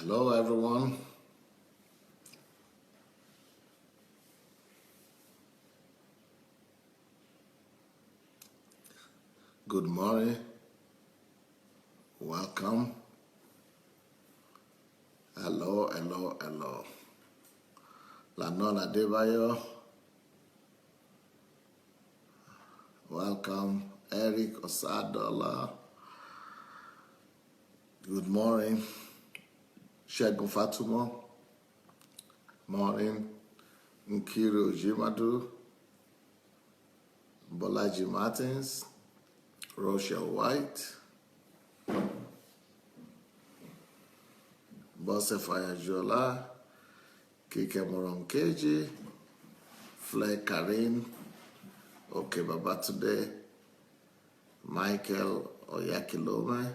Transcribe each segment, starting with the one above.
Hello, everyone. Good morning. Welcome. Hello. Sunday Adelaja. Welcome. Eric Osadola. Good morning. Shegun Fatuma. Morning. Nkiru Jimadu. Bolaji Martins. Rochelle White. Bose Fayajola. Kike Moronkeji. Flair Karin. Okay, Baba today. Michael Oyakilome.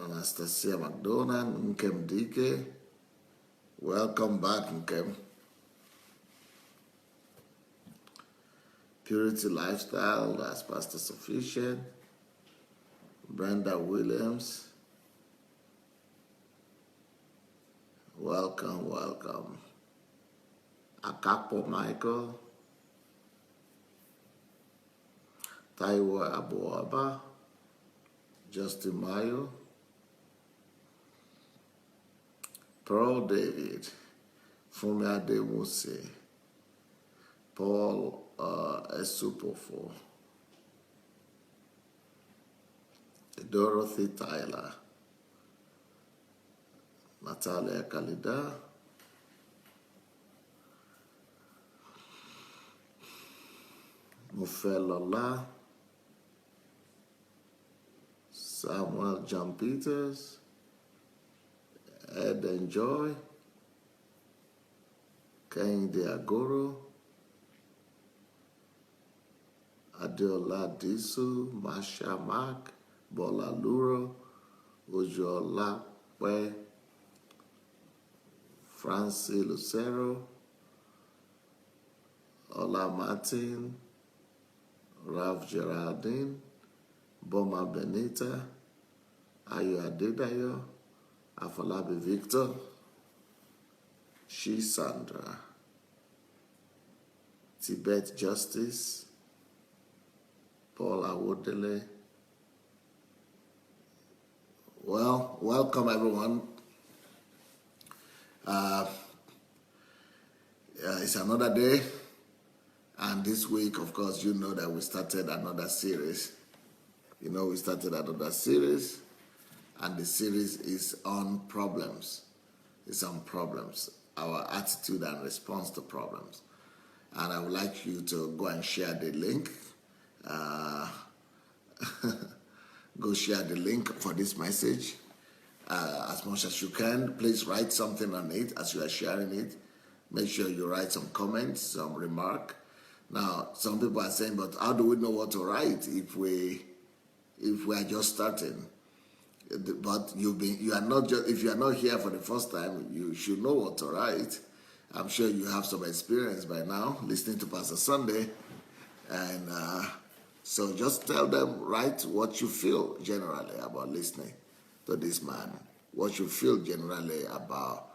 Anastasia McDonald. Nkem Dike. Welcome back, Nkem. Purity Lifestyle, that's Pastor Sufficient. Brenda Williams. Welcome. Akapo Michael. Taiwo Abuaba. Justin Mayo. Pearl David. Fumi Ademuse. Paul Esupofo. Dorothy Tyler. Natalia Kalida. Mufelola. Samuel John Peters. Ed Enjoy. Kehinde Agoro. Adeola Disu, Masha Mark, Bola Luro, Ojola Pwe, Francie Lucero, Ola Martin, Ralph Geraldine, Boma Benita, Ayo Adedayo, Afolabi Victor, She Sandra, Tibet Justice, Paul Awodele. Well, welcome everyone. It's another day, and this week, of course, you know that we started another series. And the series is on problems. It's on problems, our attitude and response to problems. And I would like you to go and share the link. Go share the link for this message as much as you can. Please write something on it as you are sharing it. Make sure you write some comments, some remark. Now, some people are saying, but how do we know what to write if we are just starting? But if you are not here for the first time, you should know what to write. I'm sure you have some experience by now listening to Pastor Sunday, and so just tell them, write what you feel generally about listening to this man. What you feel generally about,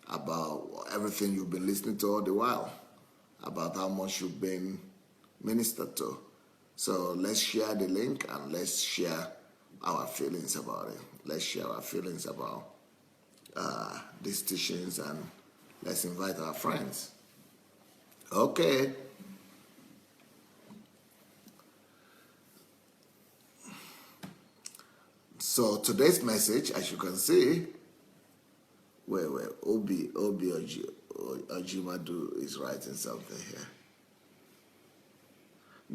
about everything you've been listening to all the while, about how much you've been ministered to. So let's share the link and let's share our feelings about it. Let's share our feelings about these teachings, and let's invite our friends. Okay. So today's message, as you can see, Obi Ojimadu is writing something here.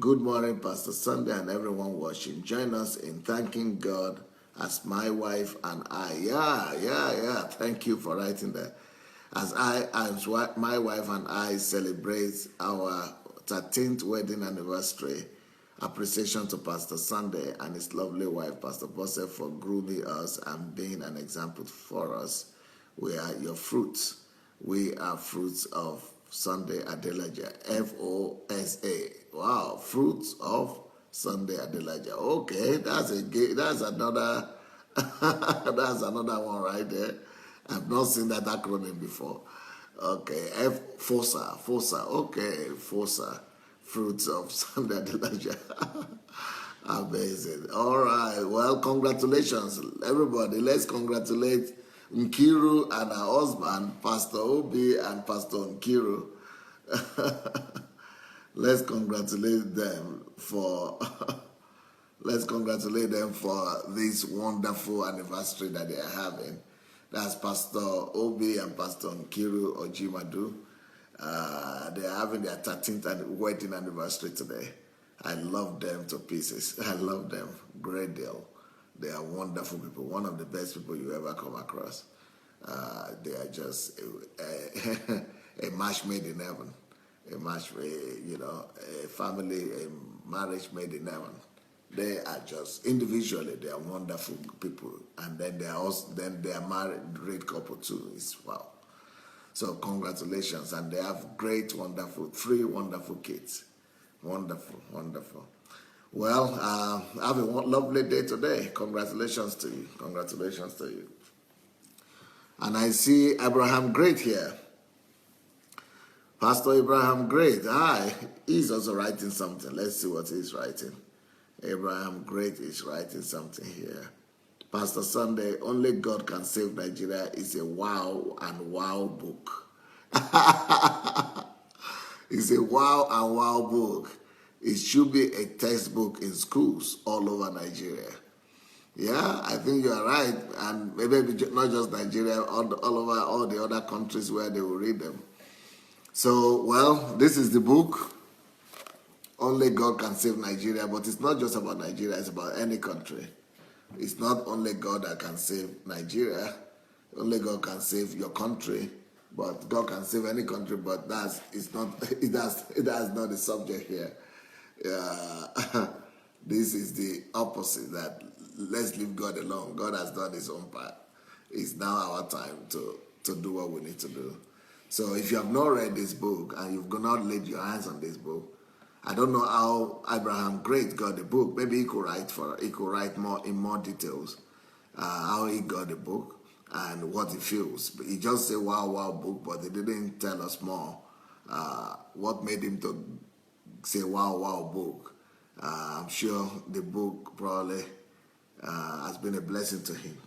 Good morning, Pastor Sunday and everyone watching. Join us in thanking God as my wife and I. Yeah. Thank you for writing that. As my wife and I celebrate our 13th wedding anniversary. Appreciation to Pastor Sunday and his lovely wife, Pastor Bose, for grooming us and being an example for us. We are your fruits. We are fruits of Sunday Adelaja. FOSA. Wow, fruits of Sunday Adelaja. Okay, that's another That's another one right there. I've not seen that acronym before. Okay, FOSA. Okay, FOSA, Fruits of Sunday Adelaja. Amazing. All right. Well, congratulations, everybody. Let's congratulate Nkiru and her husband, Pastor Obi and Pastor Nkiru. Let's congratulate them for let's congratulate them for this wonderful anniversary that they are having. That's Pastor Obi and Pastor Nkiru Ojimadu. They are having their 13th wedding anniversary today. I love them to pieces. I love them. Great deal. They are wonderful people. One of the best people you ever come across. They are just a match made in heaven. A family, a marriage made in heaven. They are just individually, they are wonderful people, and then they are married, great couple too. It's wow. So congratulations, and they have three wonderful kids. Wonderful, wonderful. Well, have a lovely day today. Congratulations to you. Congratulations to you. And I see Abraham Great here. Pastor Abraham Great. Hi. He's also writing something. Let's see what he's writing. Abraham Great is writing something here. Pastor Sunday, Only God Can Save Nigeria is a wow and wow book. It's a wow and wow book. It should be a textbook in schools all over Nigeria. Yeah, I think you are right. And maybe not just Nigeria, all over all the other countries where they will read them. So, well, this is the book. Only God Can Save Nigeria. But it's not just about Nigeria. It's about any country. It's not only God that can save Nigeria. Only God can save your country. But God can save any country. But that's not the subject here. This is the opposite. That let's leave God alone. God has done His own part. It's now our time to do what we need to do. So if you have not read this book and you've not laid your hands on this book, I don't know how Abraham Great got the book. Maybe he could write more details how he got the book and what he feels. But he just said wow book, but he didn't tell us more. What made him to say wow book? I'm sure the book probably has been a blessing to him.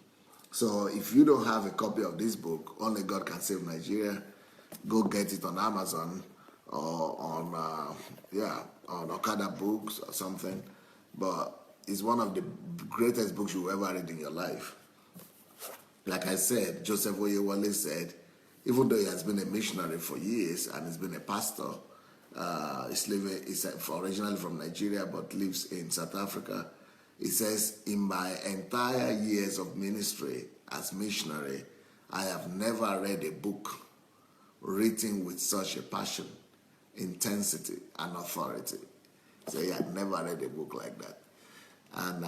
So if you don't have a copy of this book, Only God Can Save Nigeria, go get it on Amazon or on Okada Books or something. But it's one of the greatest books you ever read in your life. Like I said, Joseph Oyewale said, even though he has been a missionary for years and he's been a pastor, he's originally from Nigeria but lives in South Africa. He says, in my entire years of ministry as missionary, I have never read a book written with such a passion, intensity, and authority. So he had never read a book like that. And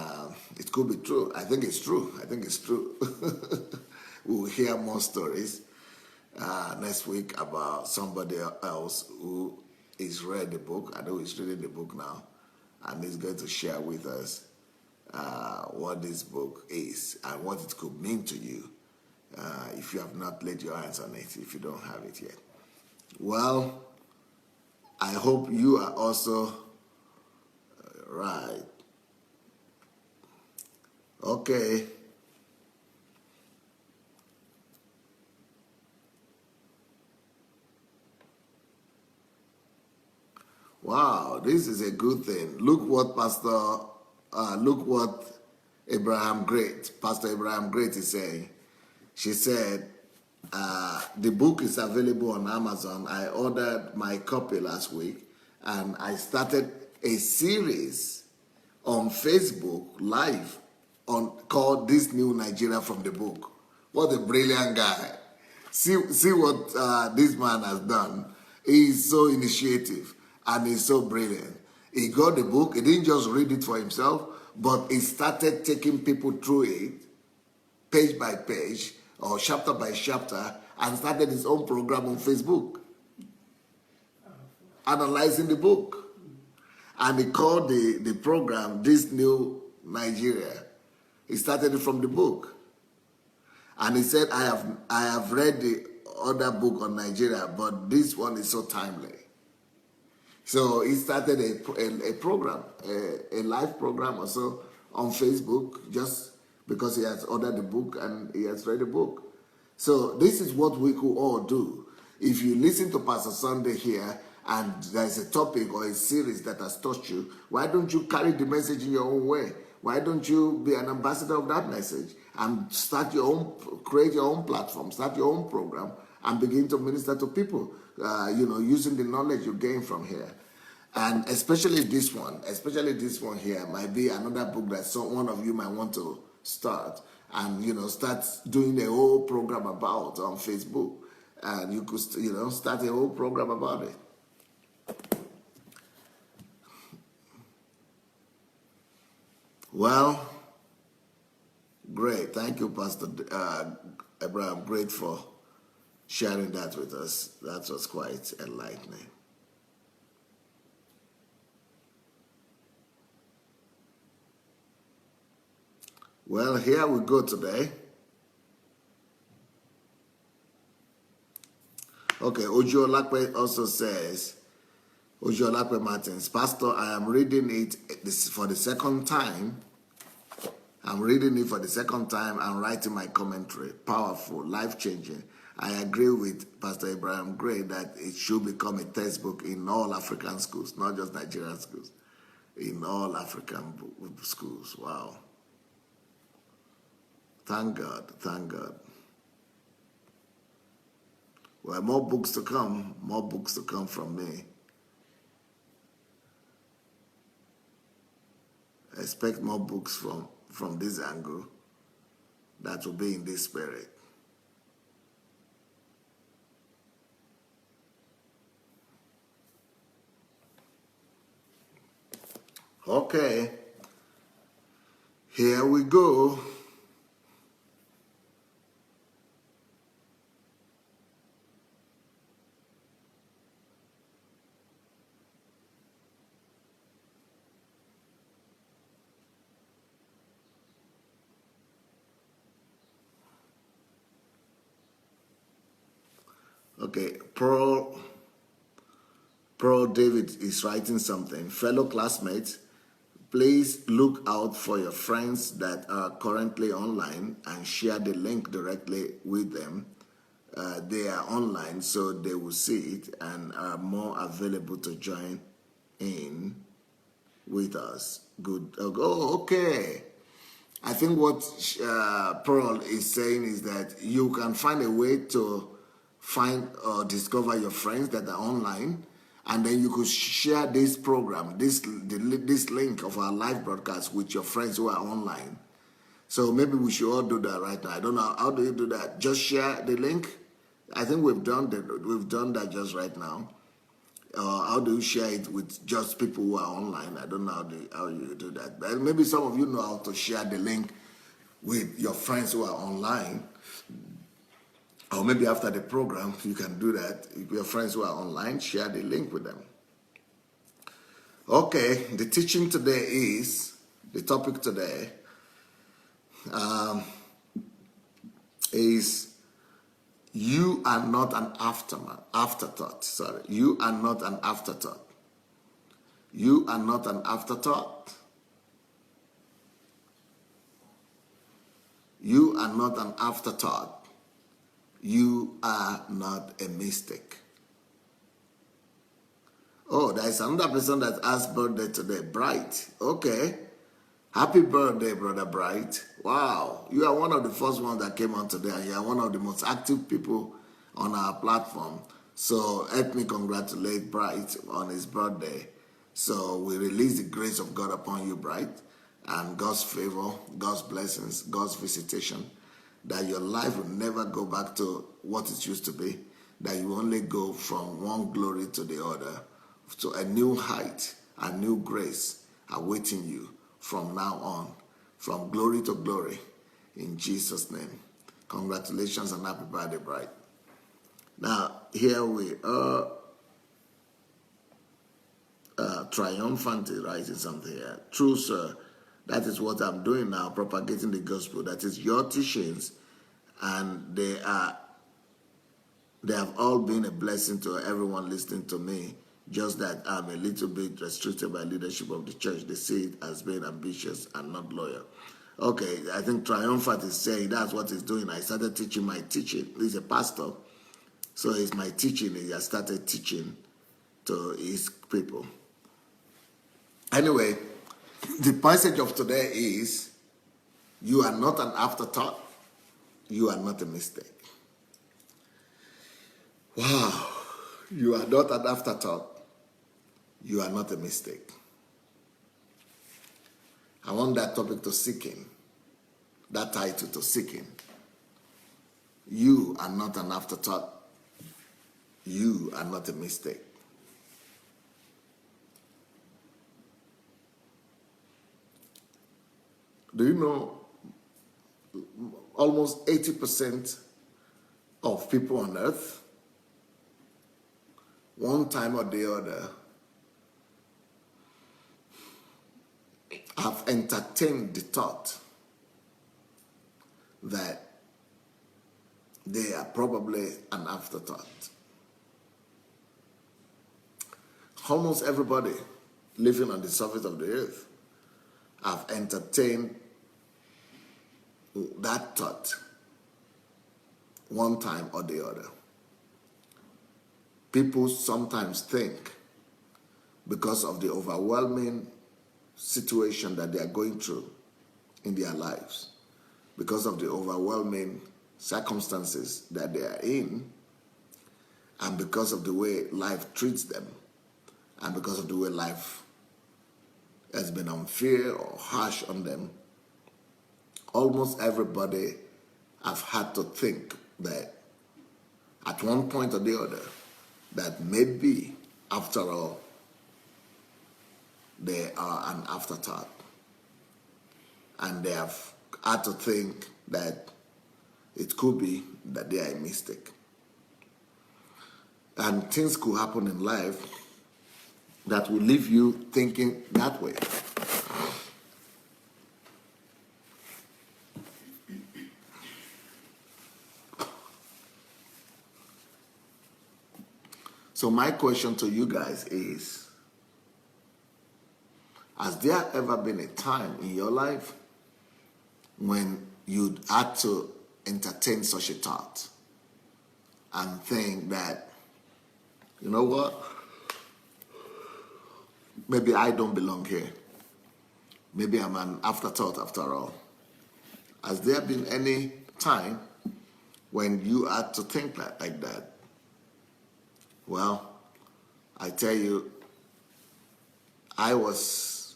it could be true. I think it's true. We'll hear more stories next week about somebody else who has read the book. I know he's reading the book now, and he's going to share with us what this book is and what it could mean to you if you have not laid your hands on it, if you don't have it yet. Well, I hope you are also right. Okay. Wow, this is a good thing. Look what Pastor Abraham Great is saying. She said, the book is available on Amazon. I ordered my copy last week, and I started a series on Facebook Live called This New Nigeria from the Book. What a brilliant guy. See what this man has done. He is so initiative and he's so brilliant. He got the book. He didn't just read it for himself, but he started taking people through it, page by page, or chapter by chapter, and started his own program on Facebook, analyzing the book. And he called the program This New Nigeria. He started it from the book. And he said, I have read the other book on Nigeria, but this one is so timely. So he started a program, a live program or so on Facebook, just because he has ordered the book and he has read the book. So this is what we could all do. If you listen to Pastor Sunday here and there's a topic or a series that has touched you, why don't you carry the message in your own way? Why don't you be an ambassador of that message and start your own, create your own platform, start your own program, and begin to minister to people, using the knowledge you gain from here. And especially this one here might be another book that one of you might want to start and, start doing a whole program about on Facebook. And you could, start a whole program about it. Well, great. Thank you, Pastor Abraham. Great for sharing that with us. That was quite enlightening. Well, here we go today. Okay, Ojo Lakwe also says, Ojo Lakwe Martins, Pastor, I am reading it for the second time. I'm reading it for the second time and writing my commentary. Powerful, life-changing. I agree with Pastor Abraham Gray that it should become a textbook in all African schools, not just Nigerian schools, in all African schools. Wow. Thank God, thank God. Well, more books to come from me. Expect more books from this angle that will be in this spirit. Okay, here we go. Okay, Pearl David is writing something. Fellow classmates, please look out for your friends that are currently online and share the link directly with them. They are online, so they will see it and are more available to join in with us. Good. Oh, okay. I think what Pearl is saying is that you can find a way to find or discover your friends that are online, and then you could share this program, this link of our live broadcast with your friends who are online. So maybe we should all do that right now. I don't know, how do you do that? Just share the link? I think we've done that just right now. How do you share it with just people who are online? I don't know how you do that. But maybe some of you know how to share the link with your friends who are online. Or maybe after the program, you can do that. Your friends who are online, share the link with them. Okay, the teaching today is, the topic today is you are not an afterthought. Sorry, you are not an afterthought. You are not an afterthought. You are not an afterthought. You are not a mistake. Oh, there is another person that has birthday today. Bright. Okay. Happy birthday, Brother Bright. Wow. You are one of the first ones that came on today, and you are one of the most active people on our platform. So help me congratulate Bright on his birthday. So we release the grace of God upon you, Bright, and God's favor, God's blessings, God's visitation, that your life will never go back to what it used to be, that you only go from one glory to the other, to a new height, a new grace awaiting you from now on, from glory to glory, in Jesus' name. Congratulations and happy birthday, Bright. Now, here we are, triumphantly writing something here. True, sir. That is what I'm doing now, propagating the gospel. That is your teachings, and they have all been a blessing to everyone listening to me. Just that I'm a little bit restricted by leadership of the church. They see it as being ambitious and not loyal. Okay, I think Triumphant is saying that's what he's doing. I started teaching my teaching. He's a pastor, so it's my teaching. He has started teaching to his people. Anyway, the message of today is, you are not an afterthought. You are not a mistake. Wow. You are not an afterthought. You are not a mistake. I want that topic to sink in. That title to sink in. You are not an afterthought. You are not a mistake. Do you know almost 80% of people on earth, one time or the other, have entertained the thought that they are probably an afterthought. Almost everybody living on the surface of the earth have entertained that thought one time or the other. People sometimes think, because of the overwhelming situation that they are going through in their lives, because of the overwhelming circumstances that they are in, and because of the way life treats them, and because of the way life has been unfair or harsh on them, almost everybody have had to think that at one point or the other, that maybe, after all, they are an afterthought. And they have had to think that it could be that they are a mistake. And things could happen in life that will leave you thinking that way. So my question to you guys is, has there ever been a time in your life when you'd had to entertain such a thought and think that, you know what, maybe I don't belong here. Maybe I'm an afterthought after all. Has there been any time when you had to think like that? Well, I tell you, I was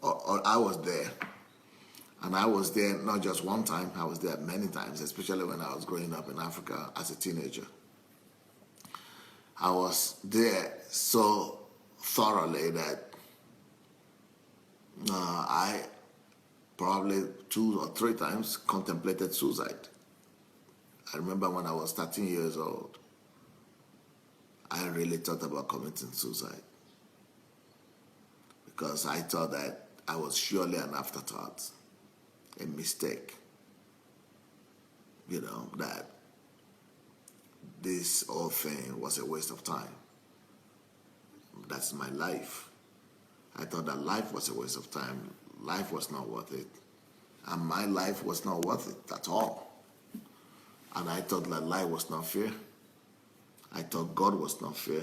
there. And I was there not just one time, I was there many times, especially when I was growing up in Africa as a teenager. I was there so thoroughly that I probably 2 or 3 times contemplated suicide. I remember when I was 13 years old, I really thought about committing suicide because I thought that I was surely an afterthought, a mistake, that this whole thing was a waste of time. That's my life. I thought that life was a waste of time. Life was not worth it. And my life was not worth it at all. And I thought that life was not fair. I thought God was not fair.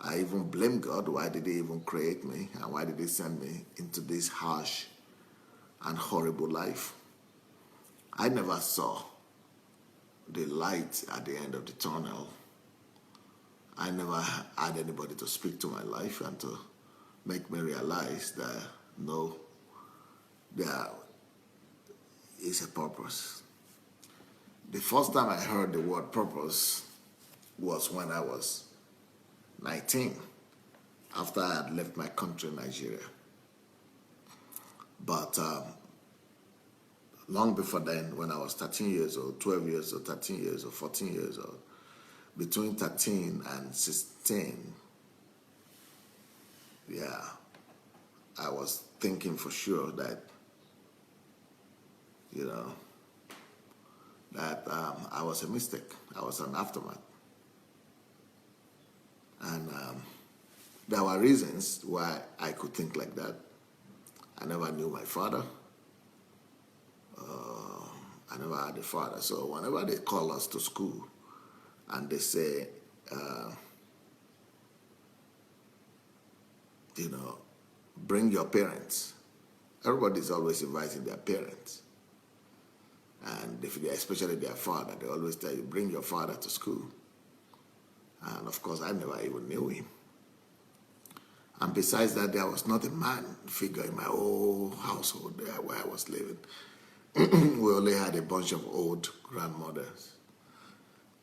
I even blamed God. Why did he even create me? And why did he send me into this harsh and horrible life? I never saw the light at the end of the tunnel. I never had anybody to speak to my life and to make me realize that, no, there is a purpose. The first time I heard the word purpose was when I was 19, after I had left my country, Nigeria. But long before then, when I was 13 years old, 12 years old, 13 years old, 14 years old, between 13 and 16, I was thinking for sure that, that I was a mistake. I was an aftermath. And there were reasons why I could think like that. I never knew my father. I never had a father. So whenever they call us to school and they say, bring your parents, everybody's always inviting their parents. And especially their father, they always tell you, bring your father to school. And of course, I never even knew him. And besides that, there was not a man figure in my whole household there where I was living. We only had a bunch of old grandmothers.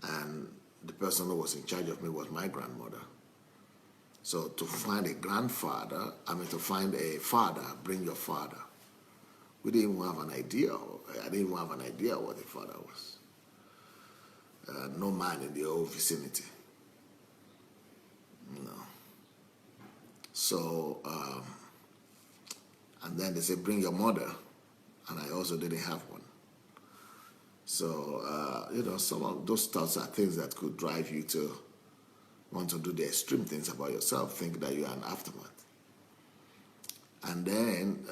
And the person who was in charge of me was my grandmother. So to find a grandfather, to find a father, bring your father. We didn't even have an idea. I didn't even have an idea what a father was. No man in the whole vicinity. So, and then they say, bring your mother. And I also didn't have one. So, some of those thoughts are things that could drive you to want to do the extreme things about yourself, think that you are an aftermath. And then,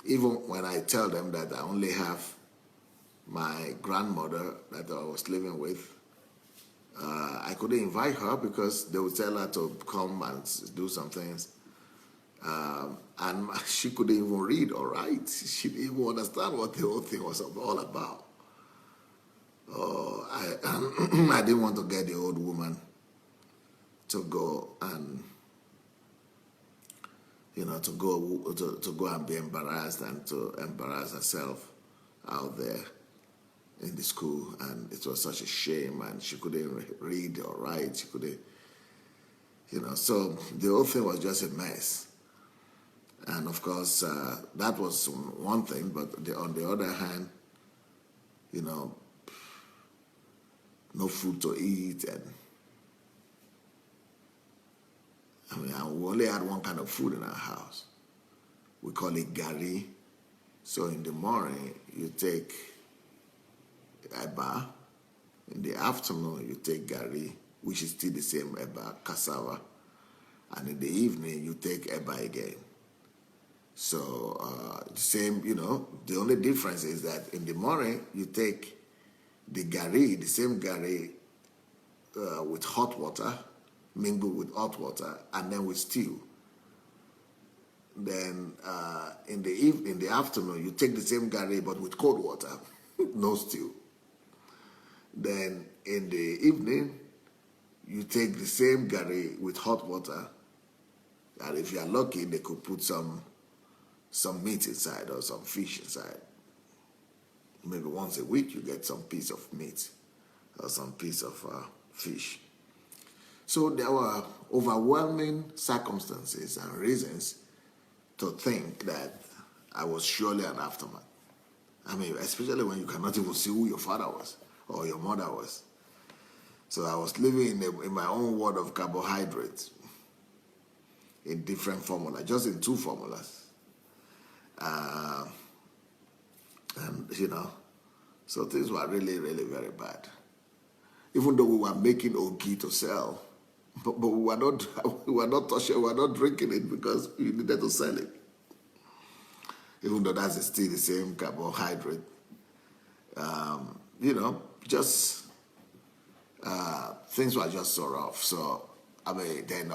even when I tell them that I only have my grandmother that I was living with, I couldn't invite her because they would tell her to come and do some things. And she couldn't even read or write. She didn't even understand what the whole thing was all about. I didn't want to get the old woman to go and, to go and be embarrassed and to embarrass herself out there in the school. And it was such a shame, and she couldn't read or write. She couldn't, so the whole thing was just a mess. And of course, that was one thing, but on the other hand, no food to eat, and we only had one kind of food in our house. We call it gari. So in the morning, you take eba. In the afternoon, you take gari, which is still the same eba, cassava. And in the evening, you take eba again. So the same, the only difference is that in the morning, you take the gari, the same gari with hot water, mingled with hot water, and then with stew. Then in the afternoon, you take the same gari but with cold water, no stew. Then in the evening, you take the same gari with hot water, and if you are lucky, they could put some meat inside or some fish inside. Maybe once a week you get some piece of meat or some piece of fish. So there were overwhelming circumstances and reasons to think that I was surely an aftermath. Especially when you cannot even see who your father was or your mother was. So I was living in my own world of carbohydrates in different formulas, just in two formulas. So things were really, really very bad. Even though we were making ogi to sell, but we were not touching, we were not drinking it because we needed to sell it. Even though that's still the same carbohydrate. Things were just so rough. So, then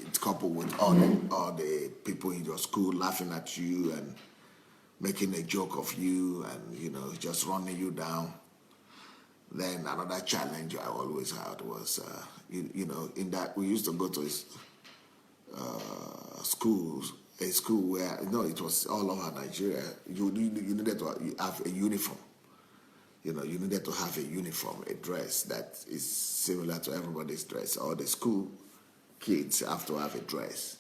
it's coupled with all the people in your school laughing at you and making a joke of you and, just running you down. Then another challenge I always had was, in that we used to go to a school where, it was all over Nigeria. You needed to have a uniform. You needed to have a uniform, a dress that is similar to everybody's dress. All the school kids have to have a dress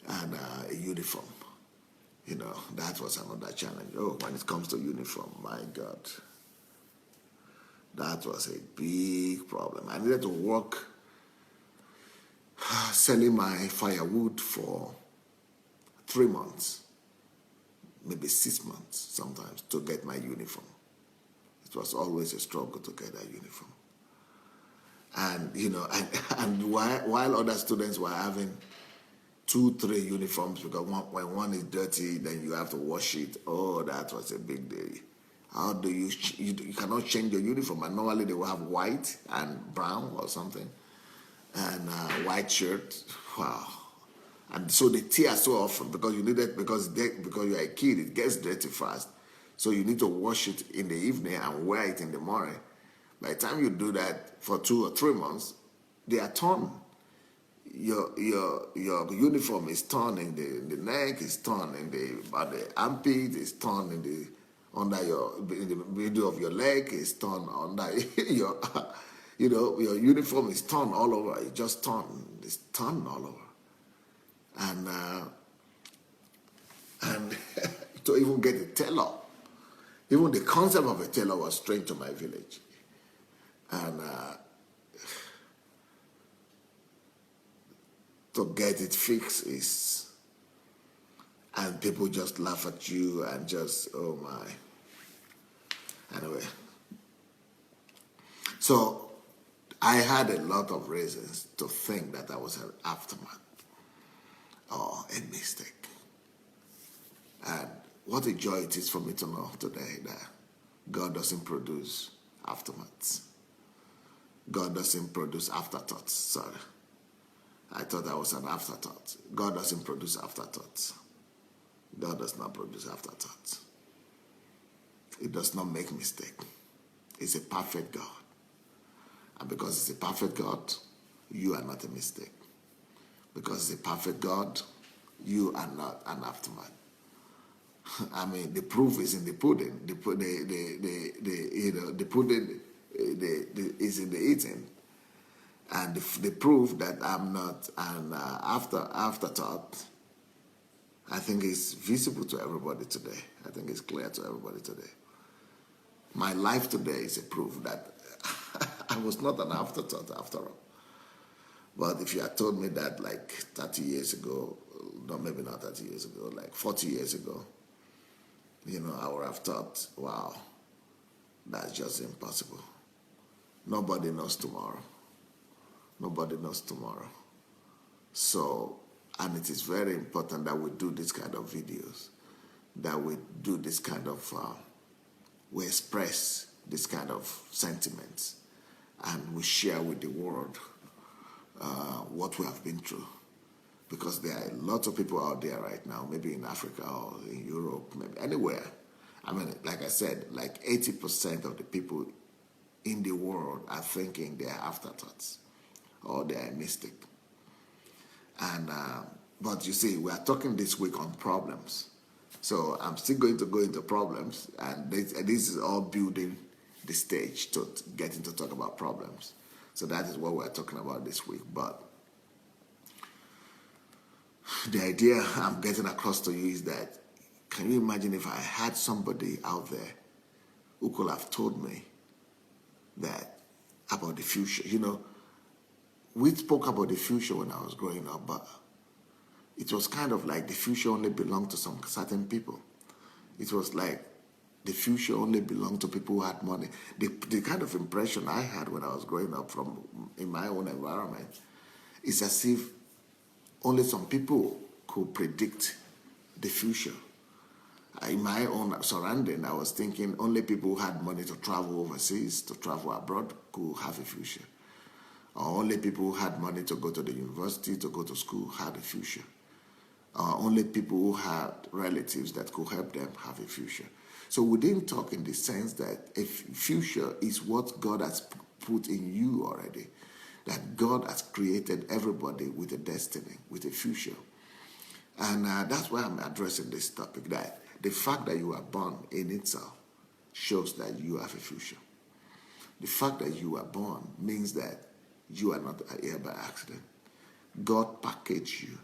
and a uniform. That was another challenge. When it comes to uniform, my God, that was a big problem. I needed to work selling my firewood for 3 months, maybe 6 months sometimes to get my uniform. It was always a struggle to get that uniform. And, and while other students were having 2, 3 uniforms, because when one is dirty, then you have to wash it. Oh, that was a big deal. How do you cannot change your uniform? And normally they will have white and brown or something, and white shirt. Wow. And so they tear so often because you need it because you're a kid, it gets dirty fast. So you need to wash it in the evening and wear it in the morning. By the time you do that for 2 or 3 months, they are torn. Your uniform is torn in the neck, is torn in the armpit, is torn in the middle of your leg, is torn under your your uniform is torn all over. It's just torn. It's torn all over. And to even get a tailor, even the concept of a tailor was strange to my village. And to get it fixed and people just laugh at you and just, oh my. Anyway, so I had a lot of reasons to think that I was an aftermath or a mistake. And what a joy it is for me to know today that God doesn't produce aftermaths. God doesn't produce afterthoughts. Sorry. I thought I was an afterthought. God doesn't produce afterthoughts. God does not produce afterthoughts. He does not make mistake. He's a perfect God. And because he's a perfect God, you are not a mistake. Because he's a perfect God, you are not an aftermath. I mean, the proof is in the pudding. The pudding is in the eating. And the proof that I'm not an afterthought, I think is visible to everybody today. I think it's clear to everybody today. My life today is a proof that I was not an afterthought after all. But if you had told me that like 30 years ago, no, maybe not 30 years ago, like 40 years ago, I would have thought, wow, that's just impossible. Nobody knows tomorrow. Nobody knows tomorrow. So, and it is very important that we do this kind of videos, that we do this kind of, we express this kind of sentiments, and we share with the world what we have been through. Because there are a lot of people out there right now, maybe in Africa or in Europe, maybe anywhere. I mean, like I said, like 80% of the people in the world are thinking they are afterthoughts or they are a mistake. And but you see, we are talking this week on problems. So I'm still going to go into problems, and this is all building the stage to getting to talk about problems. So that is what we're talking about this week. But the idea I'm getting across to you is that, can you imagine if I had somebody out there who could have told me that about the future? We spoke about the future when I was growing up, but it was kind of like the future only belonged to some certain people. It was like the future only belonged to people who had money. The kind of impression I had when I was growing up in my own environment is as if only some people could predict the future. In my own surrounding, I was thinking only people who had money to travel overseas, to travel abroad, could have a future. Or only people who had money to go to the university, to go to school, had a future. Or only people who had relatives that could help them have a future. So we didn't talk in the sense that a future is what God has put in you already. That God has created everybody with a destiny, with a future. And that's why I'm addressing this topic, that the fact that you are born in itself shows that you have a future. The fact that you are born means that you are not here by accident. God packaged you.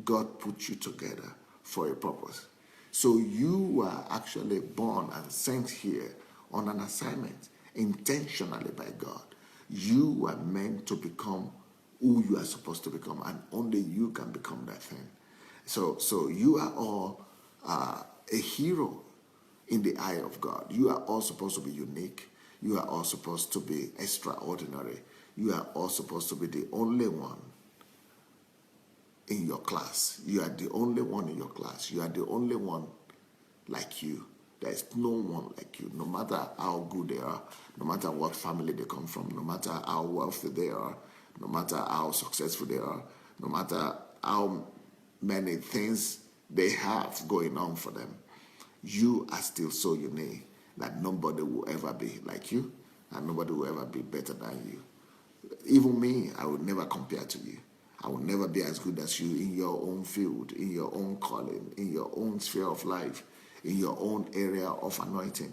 God put you together for a purpose. So you are actually born and sent here on an assignment, intentionally by God. You are meant to become who you are supposed to become, and only you can become that thing. So you are all a hero in the eye of God. You are all supposed to be unique. You are all supposed to be extraordinary. You are all supposed to be the only one in your class. You are the only one in your class. You are the only one like you. There is no one like you, no matter how good they are, no matter what family they come from, no matter how wealthy they are, no matter how successful they are, no matter how many things they have going on for them. You are still so unique that nobody will ever be like you, and nobody will ever be better than you. Even me, I would never compare to you. I will never be as good as you in your own field, in your own calling, in your own sphere of life, in your own area of anointing.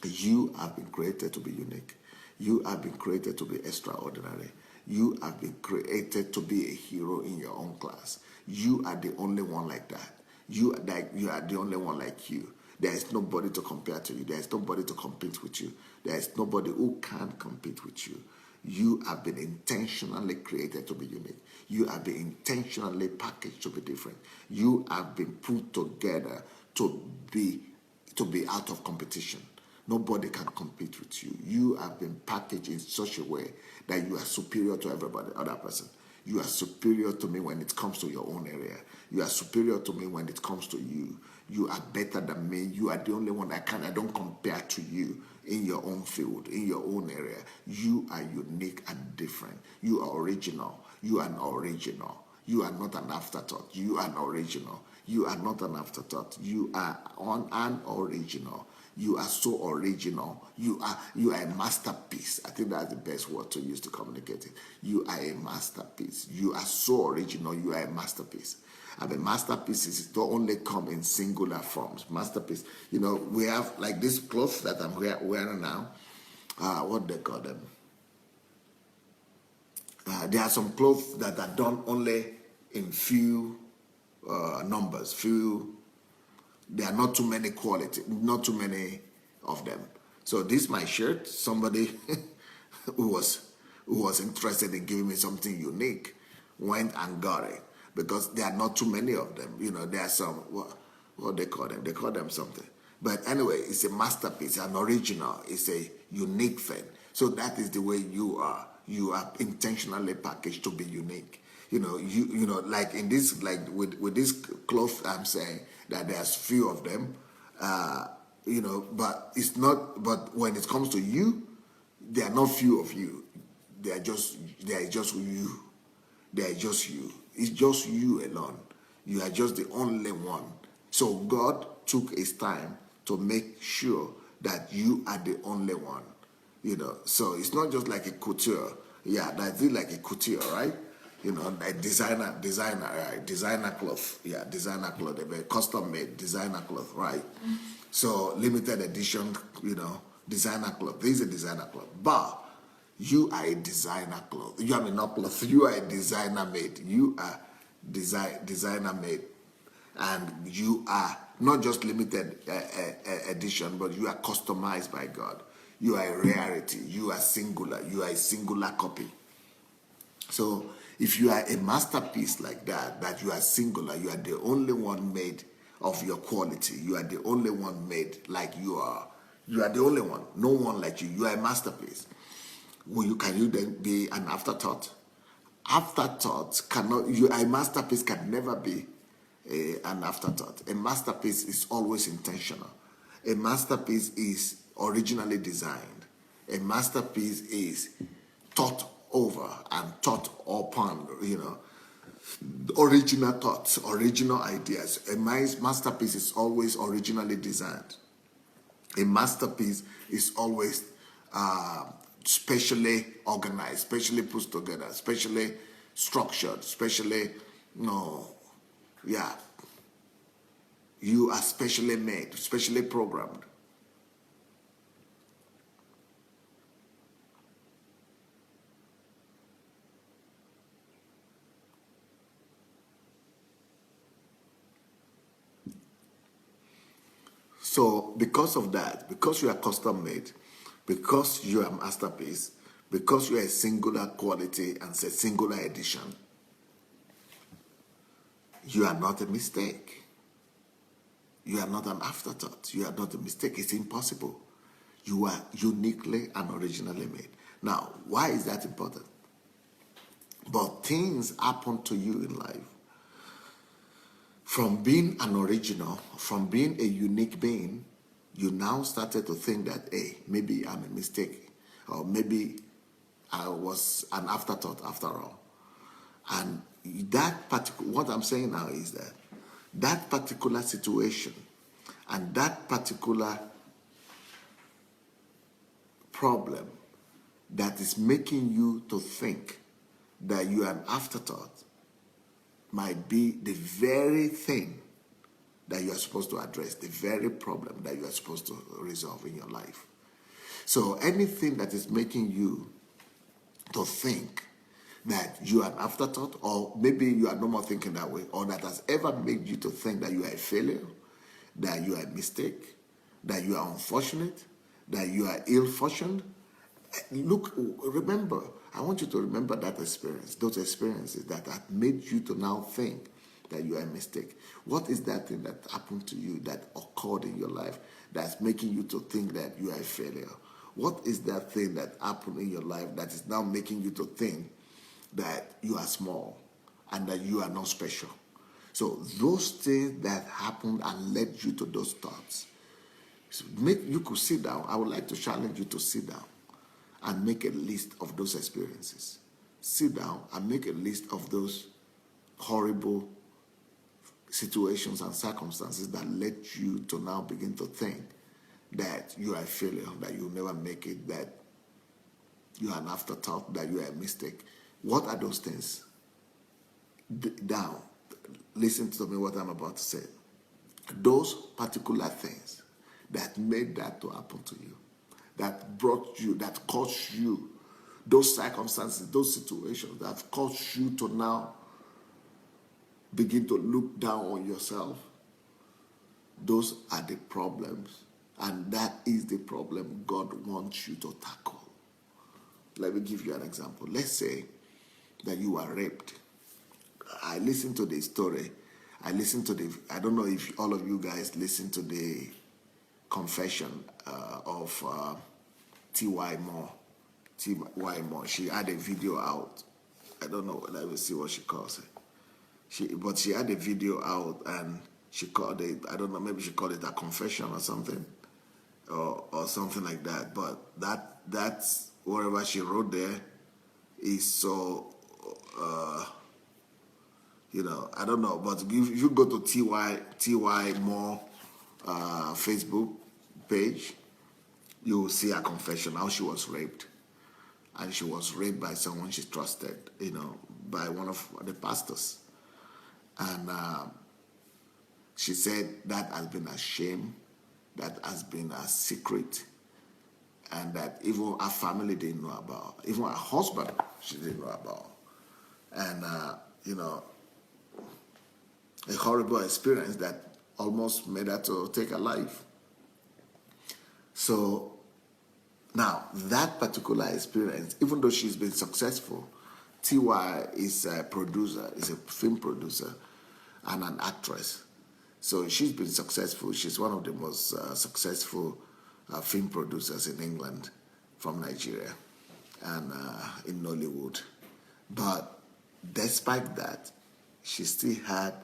You have been created to be unique. You have been created to be extraordinary. You have been created to be a hero in your own class. You are the only one like that. You are the only one like you. There is nobody to compare to you. There is nobody to compete with you. There is nobody who can compete with you. You have been intentionally created to be unique. You have been intentionally packaged to be different. You have been put together to be out of competition. Nobody can compete with you. You have been packaged in such a way that you are superior to everybody, other person. You are superior to me when it comes to your own area. You are superior to me when it comes to you. You are better than me. You are the only one I don't compare to you in your own field, in your own area. You are unique and different. You are original. You are an original. You are not an afterthought. You are an original. You are not an afterthought. You are an original. You are so original. You are a masterpiece. I think that's the best word to use to communicate it. You are a masterpiece. You are so original. You are a masterpiece. And the masterpieces don't only come in singular forms. Masterpiece. We have like this clothes that I'm wearing now. What they call them? There are some clothes that are done only in few numbers, there are not too many not too many of them. So this my shirt. Somebody who was interested in giving me something unique went and got it because there are not too many of them. There are some what they call them. They call them something. But anyway, it's a masterpiece, an original. It's a unique thing. So that is the way you are. You are intentionally packaged to be unique. Like in this, like with this cloth, I'm saying that there's few of them, but it's not. But when it comes to you, there are not few of you. There are just you. They are just you. It's just you alone. You are just the only one. So God took his time to make sure that you are the only one. So it's not just like a couture. Yeah, that's it, like a couture, right? A designer cloth. Yeah, designer cloth, a custom made designer cloth, right? So limited edition, designer cloth. This is a designer cloth. But you are a designer cloth. You are not cloth. You are a designer made. You are designer made. And you are not just limited edition, but you are customized by God. You are a rarity. You are singular. You are a singular copy. So if you are a masterpiece like that you are singular, you are the only one made of your quality. You are the only one made like you are. You are the only one. No one like you. You are a masterpiece. Can you then be an afterthought? Afterthoughts cannot. A masterpiece can never be an afterthought. A masterpiece is always intentional. A masterpiece is originally designed. A masterpiece is thought over and thought upon, original thoughts, original ideas. A masterpiece is always originally designed. A masterpiece is always specially organized, specially put together, specially structured, specially, you are specially made, specially programmed. So because of that, because you are custom made, because you are a masterpiece, because you are a singular quality and a singular edition, You are not a mistake. You are not an afterthought. You are not a mistake. It's impossible. You are uniquely and originally made. Now, why is that important? But things happen to you in life. From being an original, from being a unique being, you now started to think that, hey, maybe I'm a mistake, or maybe I was an afterthought after all. And that particular, what I'm saying now is that that particular situation and that particular problem that is making you to think that you are an afterthought might be the very thing that you are supposed to address, the very problem that you are supposed to resolve in your life. So anything that is making you to think that you are an afterthought, or maybe you are no more thinking that way, or that has ever made you to think that you are a failure, that you are a mistake, that you are unfortunate, that you are ill-fortuned. Look, remember, I want you to remember that experience, those experiences that have made you to now think that you are a mistake. What is that thing that happened to you, that occurred in your life, that's making you to think that you are a failure? What is that thing that happened in your life that is now making you to think that you are small and that you are not special? So those things that happened and led you to those thoughts, so you could sit down. I would like to challenge you to sit down and make a list of those experiences. Sit down and make a list of those horrible situations and circumstances that led you to now begin to think that you are a failure, that you'll never make it, that you are an afterthought, that you are a mistake. What are those things? Down. Listen to me what I'm about to say. Those particular things that made that to happen to you, that brought you, that caused you, those circumstances, those situations that caused you to now begin to look down on yourself, those are the problems. And that is the problem God wants you to tackle. Let me give you an example. Let's say that you are raped. I listened to the story. I don't know if all of you guys listened to the confession of T.Y. Moore. T.Y. Moore. She had a video out. I don't know. Let me see what she calls it. But she had a video out and she called it, I don't know, maybe she called it a confession or something. Or something like that. But that's whatever she wrote there is so I don't know, but if you go to T.Y. Moore Facebook page, you will see a confession how she was raped. And she was raped by someone she trusted, by one of the pastors. And she said that has been a shame, that has been a secret, and that even her family didn't know about, even her husband she didn't know about. And, a horrible experience that almost made her to take her life. So now, that particular experience, even though she's been successful, T.Y. is a producer, is a film producer and an actress. So she's been successful. She's one of the most successful film producers in England from Nigeria and in Nollywood. But despite that, she still had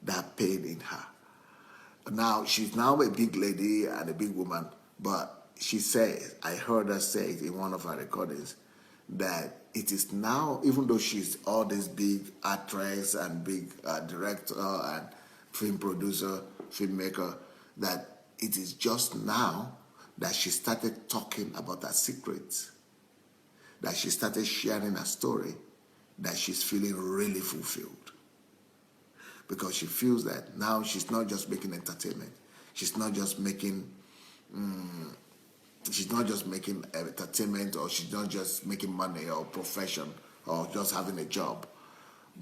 that pain in her. Now, she's now a big lady and a big woman, but she says, I heard her say it in one of her recordings, that it is now, even though she's all this big actress and big director and film producer, filmmaker, that it is just now that she started talking about her secrets, that she started sharing her story, that she's feeling really fulfilled. Because she feels that now she's not just making entertainment. She's not just making entertainment, or she's not just making money or profession or just having a job.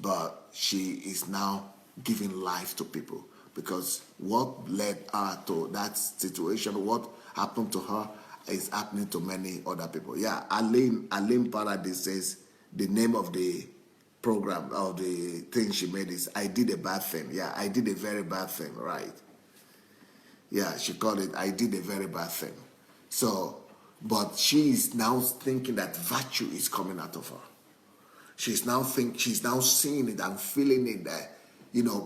But she is now giving life to people. Because what led her to that situation, what happened to her, is happening to many other people. Yeah, Aline Paradis says the name of the program or the thing she made is I did a bad thing. Yeah, I did a very bad thing, right? Yeah, she called it I did a very bad thing. So, but she is now thinking that virtue is coming out of her. She's now seeing it and feeling it that,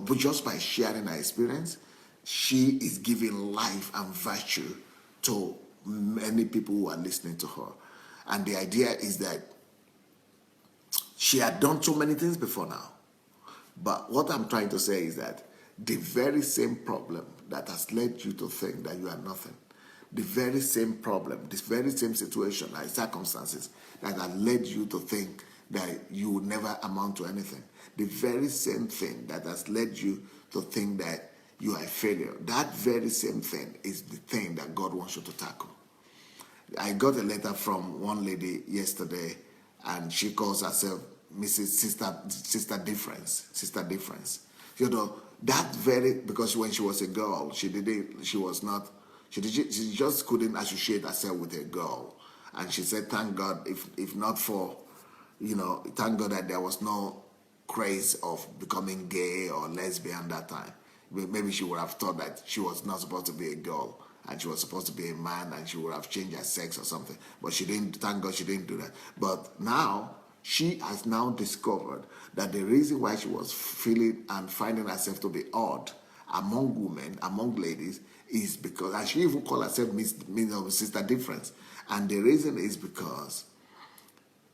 but just by sharing her experience, she is giving life and virtue to many people who are listening to her. And the idea is that she had done so many things before now. But what I'm trying to say is that the very same problem that has led you to think that you are nothing, the very same problem, this very same situation and circumstances that have led you to think that you will never amount to anything, the very same thing that has led you to think that you are a failure, that very same thing is the thing that God wants you to tackle. I got a letter from one lady yesterday, and she calls herself Mrs. Sister Difference. That very, because when she was a girl, she just couldn't associate herself with a girl. And she said, thank God, if not for, thank God that there was no craze of becoming gay or lesbian that time. Maybe she would have thought that she was not supposed to be a girl and she was supposed to be a man, and she would have changed her sex or something. But she didn't, thank God she didn't do that. But now, she has now discovered that the reason why she was feeling and finding herself to be odd among women, among ladies, is because, and she even called herself Sister Difference. And the reason is because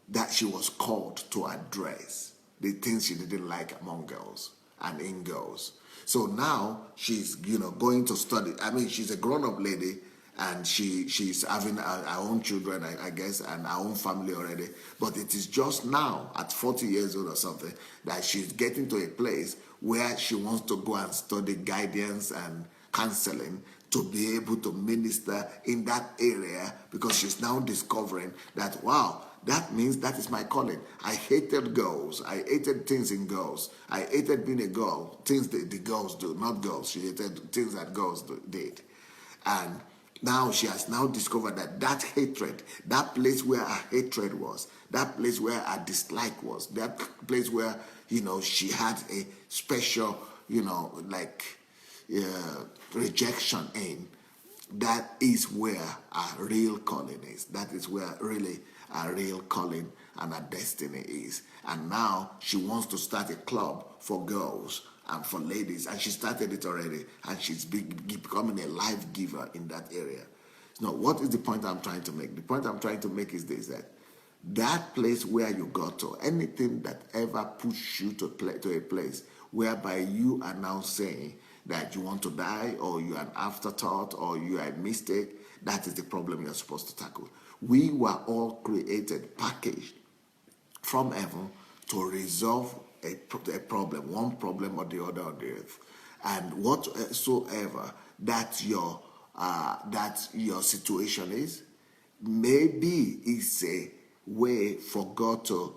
that she was called to address the things she didn't like among girls and in girls. So now she's, going to study. I mean, she's a grown-up lady, and she's having her own children, I guess, and her own family already. But it is just now, at 40 years old or something, that she's getting to a place where she wants to go and study guidance and counseling to be able to minister in that area, because she's now discovering that, wow, that means that is my calling. I hated girls. I hated things in girls. I hated being a girl, things that the girls do, not girls. She hated things that girls did. And now she has now discovered that hatred, that place where her hatred was, that place where her dislike was, that place where, she had a special, rejection in, that is where our real calling is. That is where really our real calling and our destiny is. And now she wants to start a club for girls and for ladies, and she started it already, and she's becoming a life giver in that area. Now, what is the point I'm trying to make? The point I'm trying to make is this, that place where you got to, anything that ever pushed you to a place whereby you are now saying that you want to die, or you are an afterthought, or you are a mistake, that is the problem you're supposed to tackle. We were all created, packaged from heaven to resolve a problem, one problem or the other on the earth. And whatsoever that your situation is, maybe it's a way for God to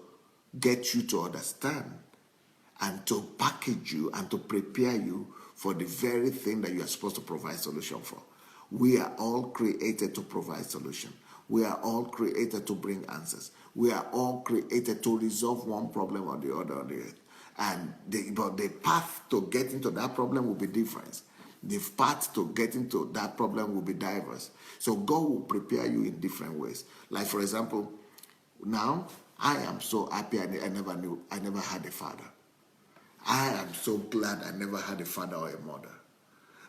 get you to understand and to package you and to prepare you for the very thing that you are supposed to provide solution for. We are all created to provide solution. We are all created to bring answers. We are all created to resolve one problem or the other on the earth. And but the path to get into that problem will be different. The path to get into that problem will be diverse. So God will prepare you in different ways. Like, for example, now I am so happy I never had a father. I am so glad I never had a father or a mother,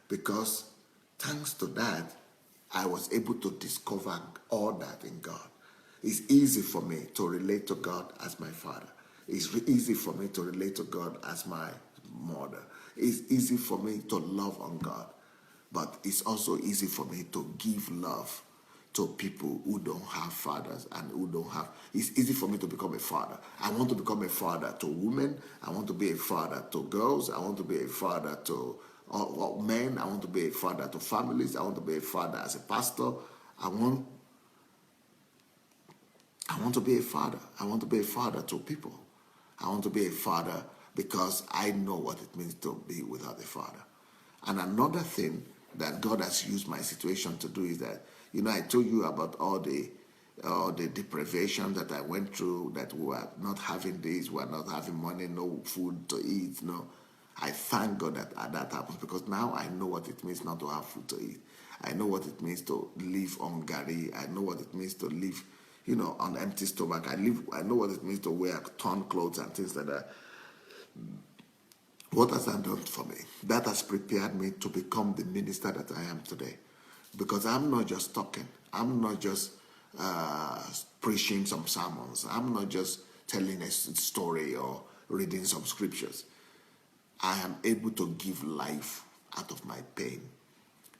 because thanks to that, I was able to discover all that in God. It's easy for me to relate to God as my father. It's easy for me to relate to God as my mother. It's easy for me to love on God. But it's also easy for me to give love to people who don't have fathers and who don't have. It's easy for me to become a father. I want to become a father to women. I want to be a father to girls. I want to be a father to men. I want to be a father to families. I want to be a father as a pastor. I want to be a father. I want to be a father to people. I want to be a father because I know what it means to be without a father. And another thing that God has used my situation to do is that, I told you about all the or the deprivation that I went through, that we were not having this, we are not having money, no food to eat, no. I thank God that that happens, because now I know what it means not to have food to eat. I know what it means to live on gari. I know what it means to live, on empty stomach. I know what it means to wear torn clothes and things like that. What has that done for me? That has prepared me to become the minister that I am today. Because I'm not just talking. I'm not just preaching some sermons. I'm not just telling a story or reading some scriptures. I am able to give life out of my pain.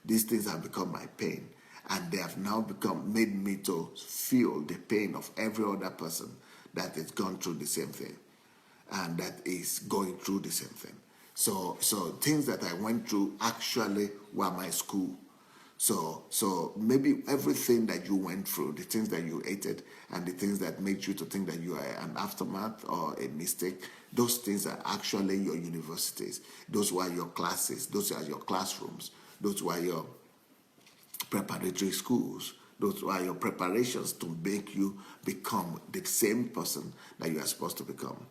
These things have become my pain, and they have now made me to feel the pain of every other person that has gone through the same thing, and that is going through the same thing. So things that I went through actually were my school. So maybe everything that you went through, the things that you hated and the things that made you to think that you are an aftermath or a mistake, those things are actually your universities. Those were your classes. Those are your classrooms. Those were your preparatory schools. Those were your preparations to make you become the same person that you are supposed to become.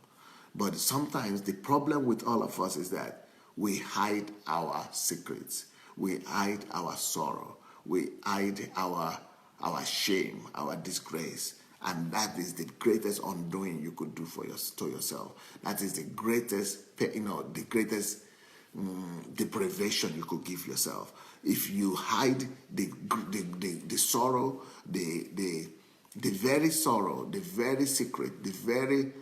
But sometimes the problem with all of us is that we hide our secrets. We hide our sorrow. We hide our shame, our disgrace. And that is the greatest undoing you could do to yourself. That is the greatest, the greatest deprivation you could give yourself. If you hide the sorrow, the very sorrow, the very secret, the very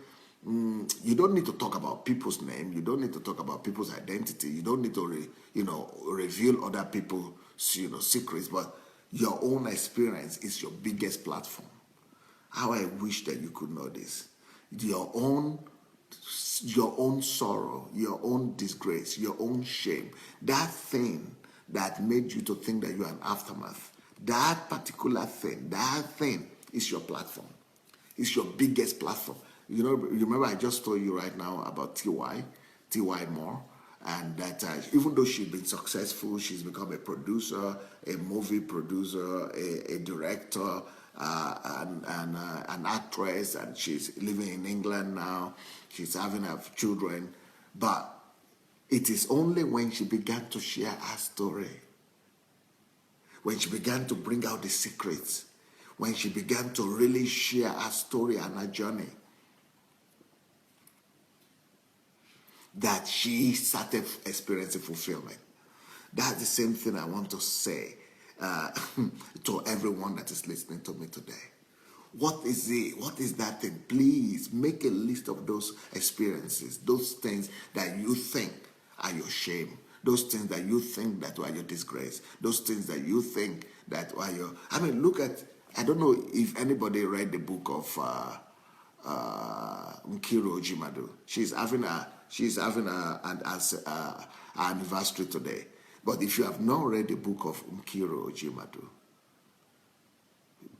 you don't need to talk about people's name. You don't need to talk about people's identity. You don't need to, reveal other people's, secrets. But your own experience is your biggest platform. How I wish that you could know this. Your own sorrow, your own disgrace, your own shame, that thing that made you to think that you are an aftermath, that particular thing, that thing is your platform. It's your biggest platform. Remember I just told you right now about T.Y. Moore, and that even though she's been successful, she's become a producer, a movie producer, a director, an actress, and she's living in England now. She's having her children. But it is only when she began to share her story, when she began to bring out the secrets, when she began to really share her story and her journey, that she started experiencing fulfillment. That's the same thing I want to say to everyone that is listening to me today. What is it? What is that thing? Please make a list of those experiences, those things that you think are your shame, those things that you think that are your disgrace, those things that you think that are your... look at... I don't know if anybody read the book of Nkiru Ojimadu. She's having an anniversary today. But if you have not read the book of Nkiru Ojimadu,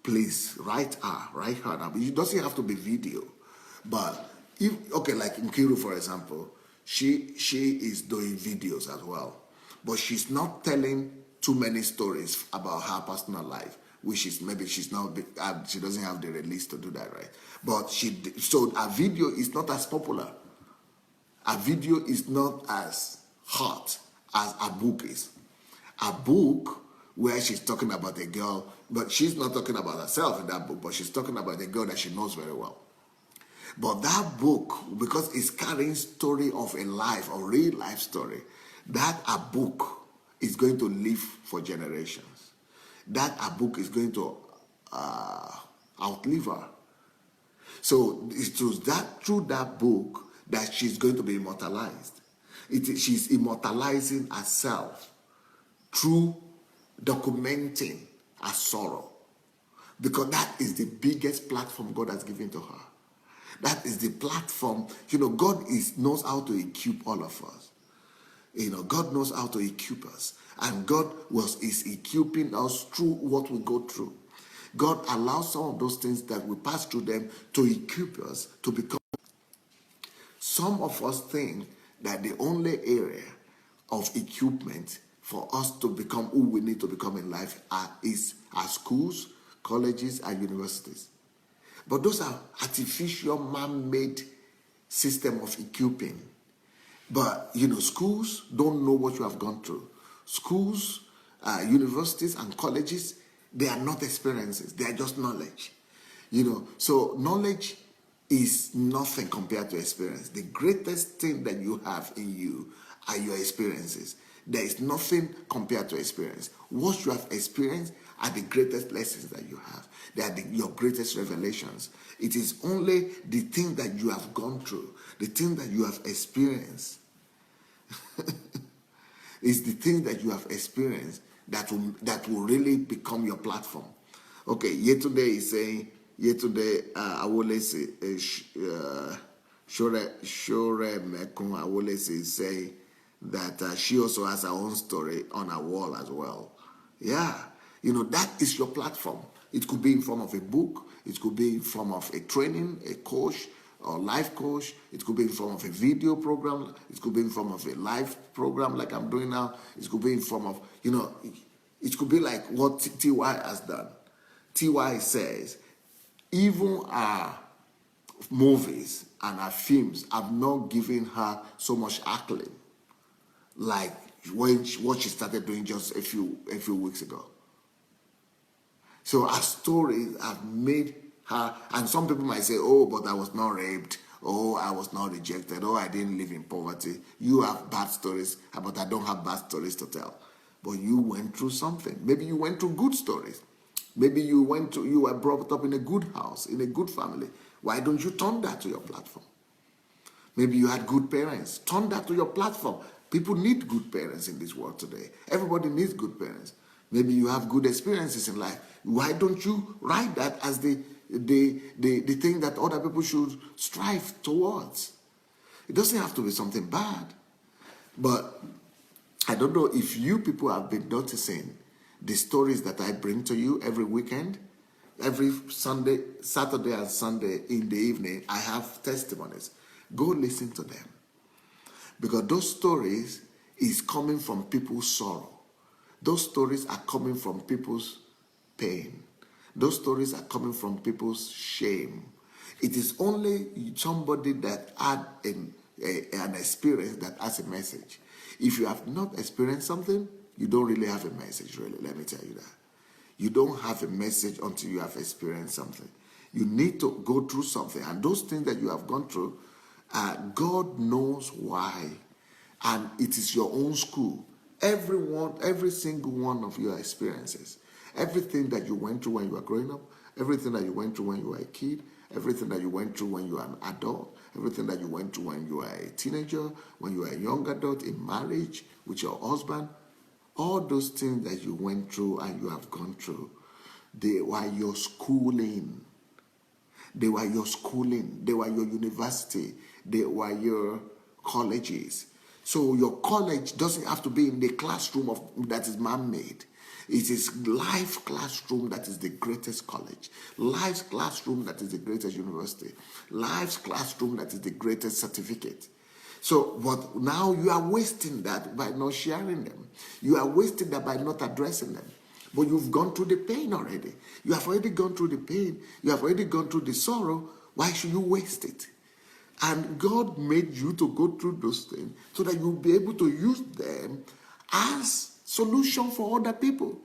please write her down. It doesn't have to be video, but like Nkiru, for example, she is doing videos as well, but she's not telling too many stories about her personal life, which is maybe she's not, she doesn't have the release to do that, right? But so her video is not as popular. Her video is not as hot as a book is. A book where she's talking about a girl, but she's not talking about herself in that book, but she's talking about a girl that she knows very well. But that book, because it's carrying story of a life, a real life story, that a book is going to live for generations. That a book is going to outlive her. So it's through that book that she's going to be immortalized. She's immortalizing herself through documenting her sorrow, because that is the biggest platform God has given to her. That is the platform. God knows how to equip all of us. God knows how to equip us, and God is equipping us through what we go through. God allows some of those things that we pass through them to equip us to become. Some of us think that the only area of equipment for us to become who we need to become in life is our schools, colleges, and universities. But those are artificial, man-made system of equipping. But, schools don't know what you have gone through. Schools, universities, and colleges, they are not experiences. They are just knowledge. So knowledge is nothing compared to experience. The greatest thing that you have in you are your experiences. There is nothing compared to experience. What you have experienced are the greatest lessons that you have. They are your greatest revelations. It is only the thing that you have gone through, the thing that you have experienced. It's the thing that you have experienced that will really become your platform. Okay, yesterday is saying, Awolese Shore Mekun Awolese is saying that she also has her own story on her wall as well. Yeah, that is your platform. It could be in form of a book. It could be in form of a training, a coach, or life coach. It could be in form of a video program. It could be in form of a live program like I'm doing now. It could be in form of, it could be like what TY has done. TY says, even our movies and our films have not given her so much acclaim like what she started doing just a few weeks ago. So our stories have made her, and some people might say, oh, but I was not raped. Oh, I was not rejected. Oh, I didn't live in poverty. You have bad stories, but I don't have bad stories to tell. But you went through something. Maybe you went through good stories. Maybe you were brought up in a good house, in a good family. Why don't you turn that to your platform? Maybe you had good parents. Turn that to your platform. People need good parents in this world today. Everybody needs good parents. Maybe you have good experiences in life. Why don't you write that as the thing that other people should strive towards? It doesn't have to be something bad. But I don't know if you people have been noticing the stories that I bring to you every weekend. Every Saturday and Sunday in the evening, I have testimonies. Go listen to them. Because those stories is coming from people's sorrow. Those stories are coming from people's pain. Those stories are coming from people's shame. It is only somebody that had an experience that has a message. If you have not experienced something, you don't really have a message, really. Let me tell you that. You don't have a message until you have experienced something. You need to go through something. And those things that you have gone through, God knows why. And it is your own school. Every single one of your experiences, everything that you went through when you were growing up, everything that you went through when you were a kid, everything that you went through when you were an adult, everything that you went through when you were a teenager, when you were a young adult, in marriage, with your husband, all those things that you went through and you have gone through, they were your schooling. They were your schooling. They were your university. They were your colleges. So your college doesn't have to be in the classroom that is man-made. It is life classroom that is the greatest college. Life's classroom that is the greatest university. Life's classroom that is the greatest certificate. So, but now you are wasting that by not sharing them. You are wasting that by not addressing them. But you've gone through the pain already. You have already gone through the pain. You have already gone through the sorrow. Why should you waste it? And God made you to go through those things so that you'll be able to use them as solution for other people.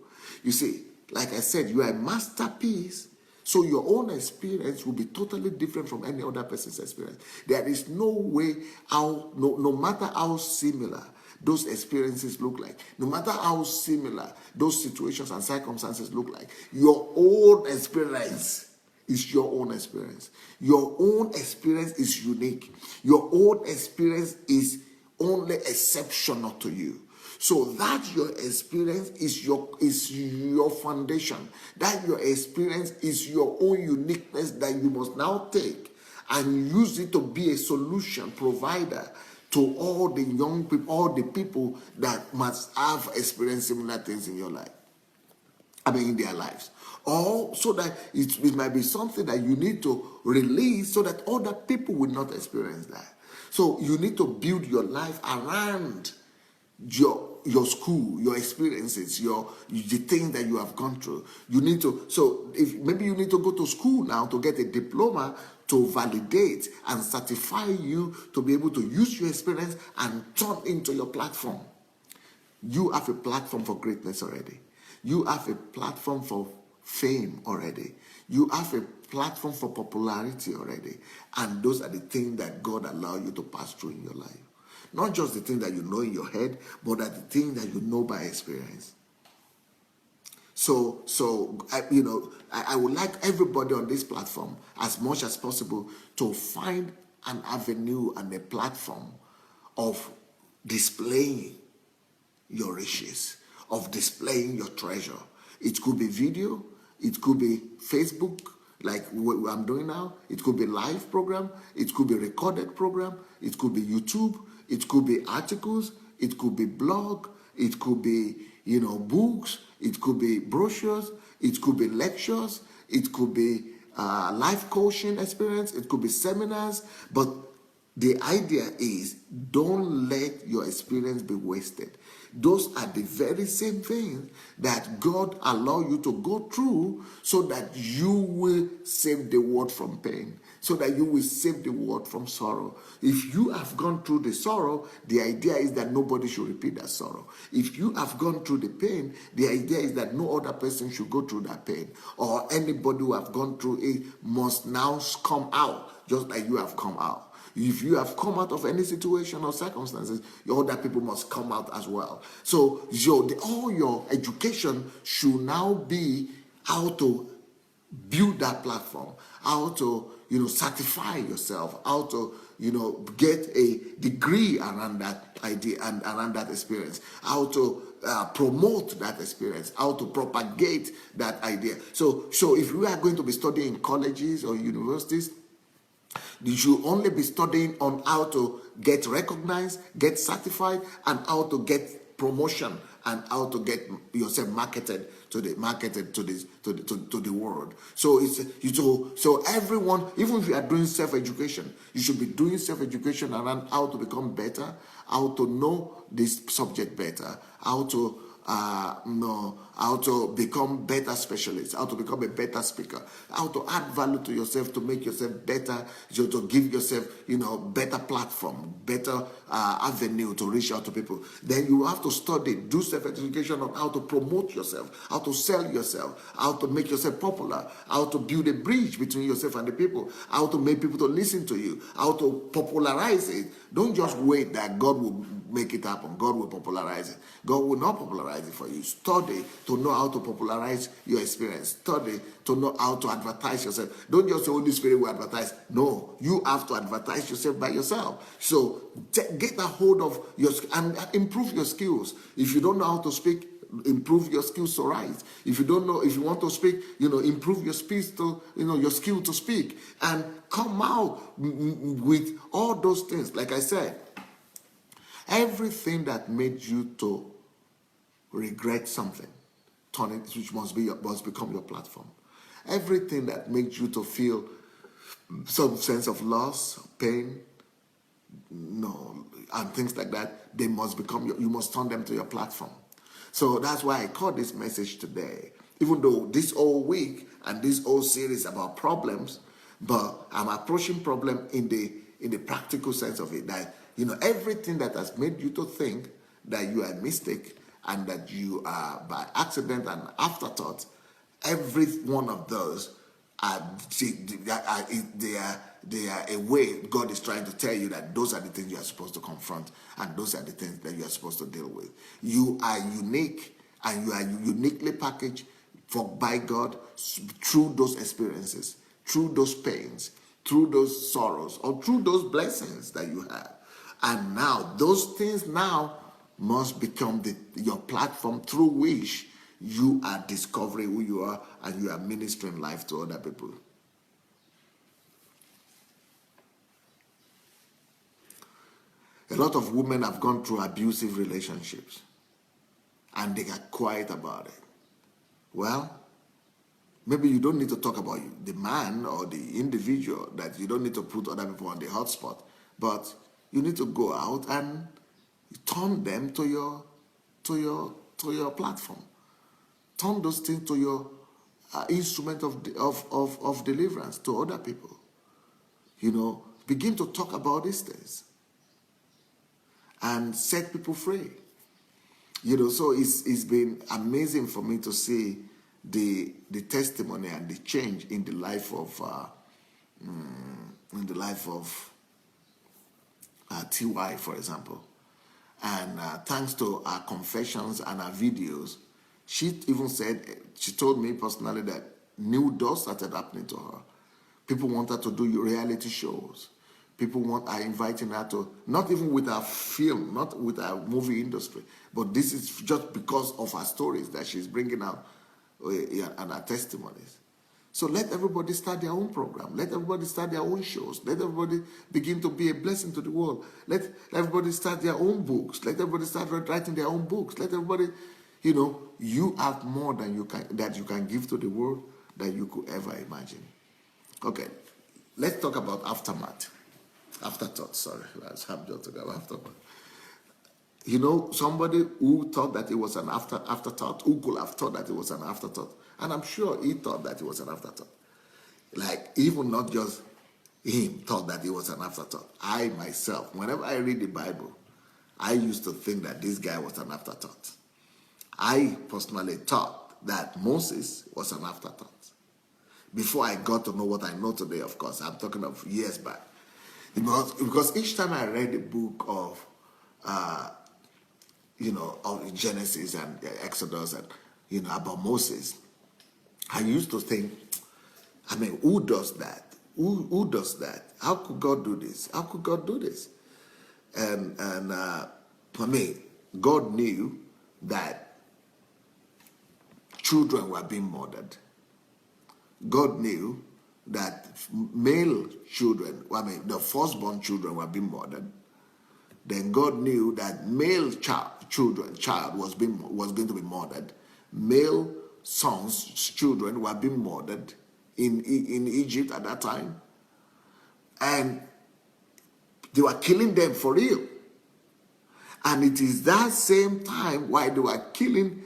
You see, like I said, you are a masterpiece. So your own experience will be totally different from any other person's experience. There is no way no matter how similar those experiences look like, no matter how similar those situations and circumstances look like, your own experience is your own experience. Your own experience is unique. Your own experience is only exceptional to you. So that your experience is your foundation. That your experience is your own uniqueness that you must now take and use it to be a solution provider to all the young people, all the people that must have experienced similar things in your life. In their lives. Or so that it might be something that you need to release so that other people will not experience that. So you need to build your life around your school, your experiences, the things that you have gone through. You need to, so if maybe you need to go to school now to get a diploma to validate and certify you to be able to use your experience and turn into your platform. You have a platform for greatness already. You have a platform for fame already. You have a platform for popularity already. And those are the things that God allows you to pass through in your life. Not just the things that you know in your head, but the things that you know by experience. So I would like everybody on this platform, as much as possible, to find an avenue and a platform of displaying your riches, of displaying your treasure. It could be video, it could be Facebook, like what I'm doing now. It could be live program, it could be recorded program, it could be YouTube, it could be articles, it could be blog, it could be books, it could be brochures, it could be lectures, it could be life coaching experience, it could be seminars. But the idea is, don't let your experience be wasted. Those are the very same things that God allows you to go through so that you will save the world from pain, so that you will save the world from sorrow. If you have gone through the sorrow, the idea is that nobody should repeat that sorrow. If you have gone through the pain, the idea is that no other person should go through that pain, or anybody who have gone through it must now come out just like you have come out. If you have come out of any situation or circumstances, your other people must come out as well. So all your education should now be how to build that platform, how to certify yourself, how to get a degree around that idea and around that experience, how to promote that experience, how to propagate that idea. So if we are going to be studying in colleges or universities, you should only be studying on how to get recognized, get certified, and how to get promotion, and how to get yourself marketed to the world. So everyone, even if you are doing self-education, you should be doing self-education around how to become better, how to know this subject better, how to how to become better specialists, how to become a better speaker, how to add value to yourself to make yourself better, to give yourself better platform, better avenue to reach out to people. Then you have to study, do self-education on how to promote yourself, how to sell yourself, how to make yourself popular, how to build a bridge between yourself and the people, how to make people to listen to you, how to popularize it. Don't just wait that God will make it happen. God will popularize it. God will not popularize it for you. Study to know how to popularize your experience. Study to know how to advertise yourself. Don't just say Holy Spirit will advertise. No, you have to advertise yourself by yourself. So get a hold of your and improve your skills. If you don't know how to speak, improve your skills to write. If you don't know, if you want to speak, improve your speech to, your skill to speak, and come out with all those things. Like I said, everything that made you to regret something, turn it, which must become your platform. Everything that makes you to feel some sense of loss, pain, and things like that, they must become you must turn them to your platform. So that's why I call this message today. Even though this whole week and this whole series about problems, but I'm approaching problem in the practical sense of it. That everything that has made you to think that you are a mistake and that you are by accident and afterthought, every one of those they are a way God is trying to tell you that those are the things you are supposed to confront, and those are the things that you are supposed to deal with. You are unique, and you are uniquely packaged by God through those experiences, through those pains, through those sorrows, or through those blessings that you have. And now those things now must become your platform through which you are discovering who you are, and you are ministering life to other people. A lot of women have gone through abusive relationships and they got quiet about it. Well, maybe you don't need to talk about the man or the individual, that you don't need to put other people on the hotspot, but you need to go out and turn them to your your platform. Turn those things to your instrument of deliverance to other people. Begin to talk about these things and set people free. So it's been amazing for me to see the testimony and the change in the life of TY, for example. And thanks to our confessions and our videos, she told me personally that new doors started happening to her. People want her to do reality shows. People are inviting her to, not even with our film, not with our movie industry, but this is just because of her stories that she's bringing out and her testimonies. So let everybody start their own program. Let everybody start their own shows. Let everybody begin to be a blessing to the world. Let everybody start their own books. Let everybody start writing their own books. Let everybody, you have more than you can give to the world than you could ever imagine. Okay, let's talk about afterthought. I'm just talking about afterthought. Somebody who thought that it was an afterthought, who could have thought that it was an afterthought. And I'm sure he thought that it was an afterthought. Like, even not just him thought that it was an afterthought. I myself, whenever I read the Bible, I used to think that this guy was an afterthought. I personally thought that Moses was an afterthought. Before I got to know what I know today, of course, I'm talking of years back. Because each time I read the book of of Genesis and Exodus and, about Moses, I used to think, who does that? Who does that? How could God do this? How could God do this? And for me, God knew that children were being murdered. God knew that male children, the firstborn children were being murdered. Then God knew that male child was going to be murdered. Male sons, children were being murdered in Egypt at that time. And they were killing them for real. And it is that same time why they were killing,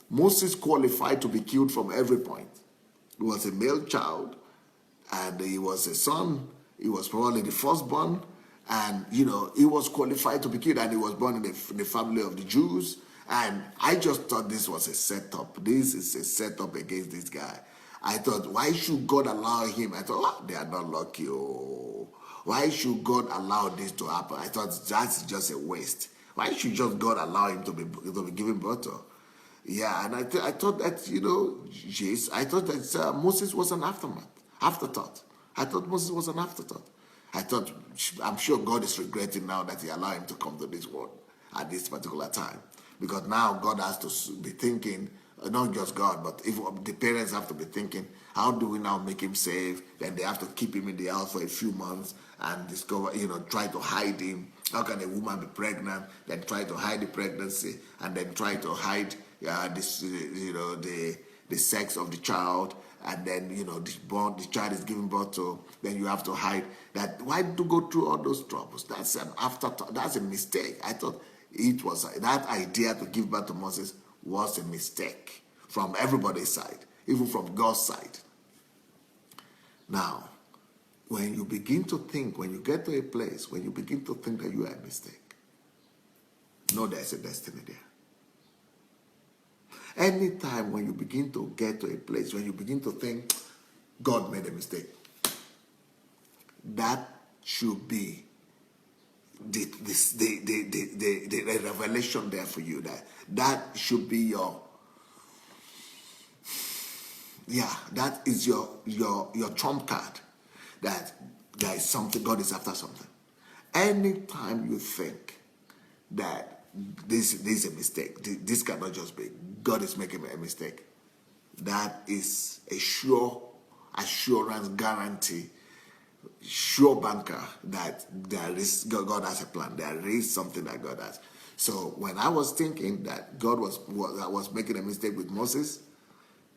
Moses qualified to be killed from every point. He was a male child, and he was a son. He was probably the firstborn. And, he was qualified to be killed, and he was born in the family of the Jews. And I just thought this was a setup. This is a setup against this guy. I thought, why should God allow him? I thought, they are not lucky. Oh, why should God allow this to happen? I thought that's just a waste. Why should just God allow him to be given birth to? Yeah, and I thought that, I thought that Moses was an afterthought. I thought Moses was an afterthought. I'm sure God is regretting now that he allowed him to come to this world at this particular time. Because now God has to be thinking, not just God, but even the parents have to be thinking, how do we now make him safe? Then they have to keep him in the house for a few months and discover, try to hide him. How can a woman be pregnant? Then try to hide the pregnancy, and then try to hide the sex of the child. And then, the child is giving birth to, then you have to hide that. Why do you go through all those troubles? That's an afterthought. That's a mistake. I thought it was that idea to give birth to Moses was a mistake from everybody's side, even from God's side. Now, when you begin to think, when you get to a place, when you begin to think that you are a mistake, know there's a destiny there. Anytime when you begin to get to a place, when you begin to think, God made a mistake, that should be the revelation there for you. That should be your, that is your trump card, that there is something, God is after something. Anytime you think that this is a mistake, this cannot just be, God is making a mistake, that is a sure assurance, guarantee, sure banker that there is, God has a plan. There is something that God has. So when I was thinking that God was making a mistake with Moses,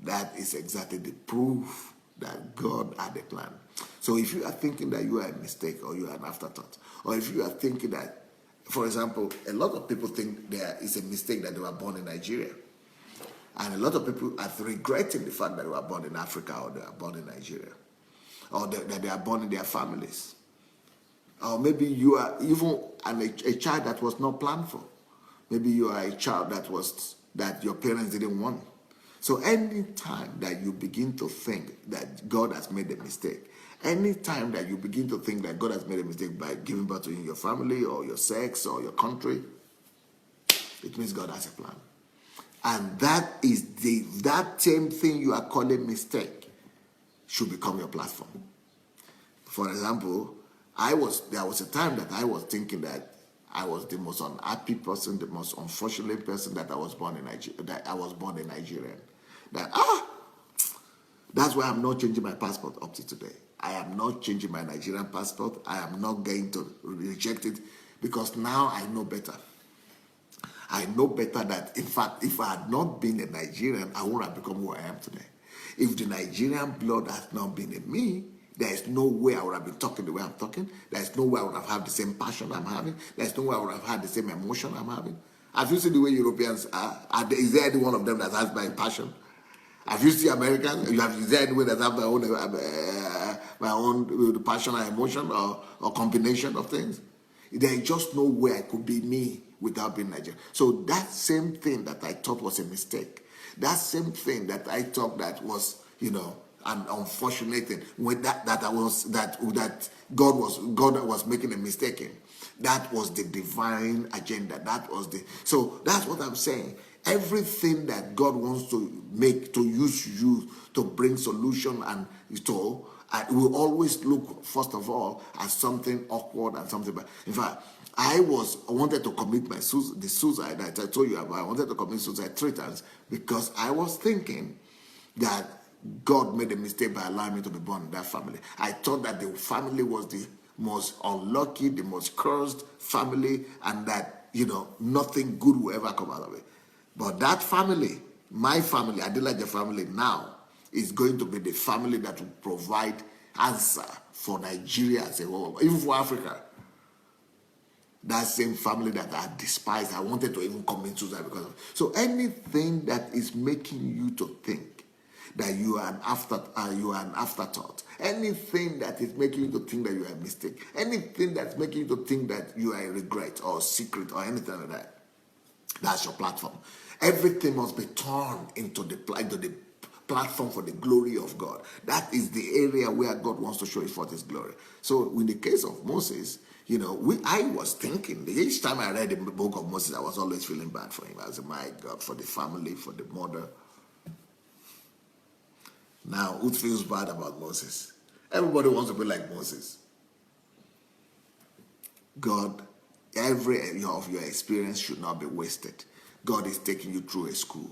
that is exactly the proof that God had a plan. So if you are thinking that you are a mistake, or you are an afterthought, or if you are thinking that For example, a lot of people think there is a mistake that they were born in Nigeria. And a lot of people are regretting the fact that they were born in Africa or they are born in Nigeria. Or that they are born in their families. Or maybe you are even a child that was not planned for. Maybe you are a child that your parents didn't want. So any time that you begin to think that God has made a mistake, any time that you begin to think that God has made a mistake by giving birth to you in your family or your sex or your country, it means God has a plan. And that same thing you are calling mistake should become your platform. For example, there was a time that I was thinking that I was the most unhappy person, the most unfortunate person that I was born in Nigeria, that I was born a Nigerian. That's why I'm not changing my passport up to today. I am not changing my Nigerian passport. I am not going to reject it because now I know better. I know better that, in fact, if I had not been a Nigerian, I wouldn't have become who I am today. If the Nigerian blood has not been in me, there is no way I would have been talking the way I'm talking. There is no way I would have had the same passion I'm having. There is no way I would have had the same emotion I'm having. Have you seen the way Europeans are? Is there any one of them that has my passion? Have you seen Americans? Is there any way that have my own passion and emotion or combination of things? There is just no way I could be me without being Nigerian. So that same thing that I thought was a mistake, that same thing that I thought that was, an unfortunate thing, that God was making a mistake in, that was the divine agenda. So that's what I'm saying. Everything that God wants to use you to bring solution and to, will always look, first of all, as something awkward and something bad. In fact, I wanted to commit the suicide that I told you about. I wanted to commit suicide 3 times because I was thinking that God made a mistake by allowing me to be born in that family. I thought that the family was the most unlucky, the most cursed family, and that, nothing good will ever come out of it. But that family, my family, Adelaja family now, is going to be the family that will provide answer for Nigeria as a whole, even for Africa. That same family that I despised, I wanted to even commit suicide because of it. So anything that is making you to think that you are an afterthought, anything that is making you to think that you are a mistake, anything that's making you to think that you are a regret or a secret or anything like that, that's your platform. Everything must be turned into the platform for the glory of God. That is the area where God wants to show forth his glory. So in the case of Moses, I was thinking, each time I read the book of Moses, I was always feeling bad for him. I was like, my God, for the family, for the mother. Now, who feels bad about Moses? Everybody wants to be like Moses. God, every area of your experience should not be wasted. God is taking you through a school.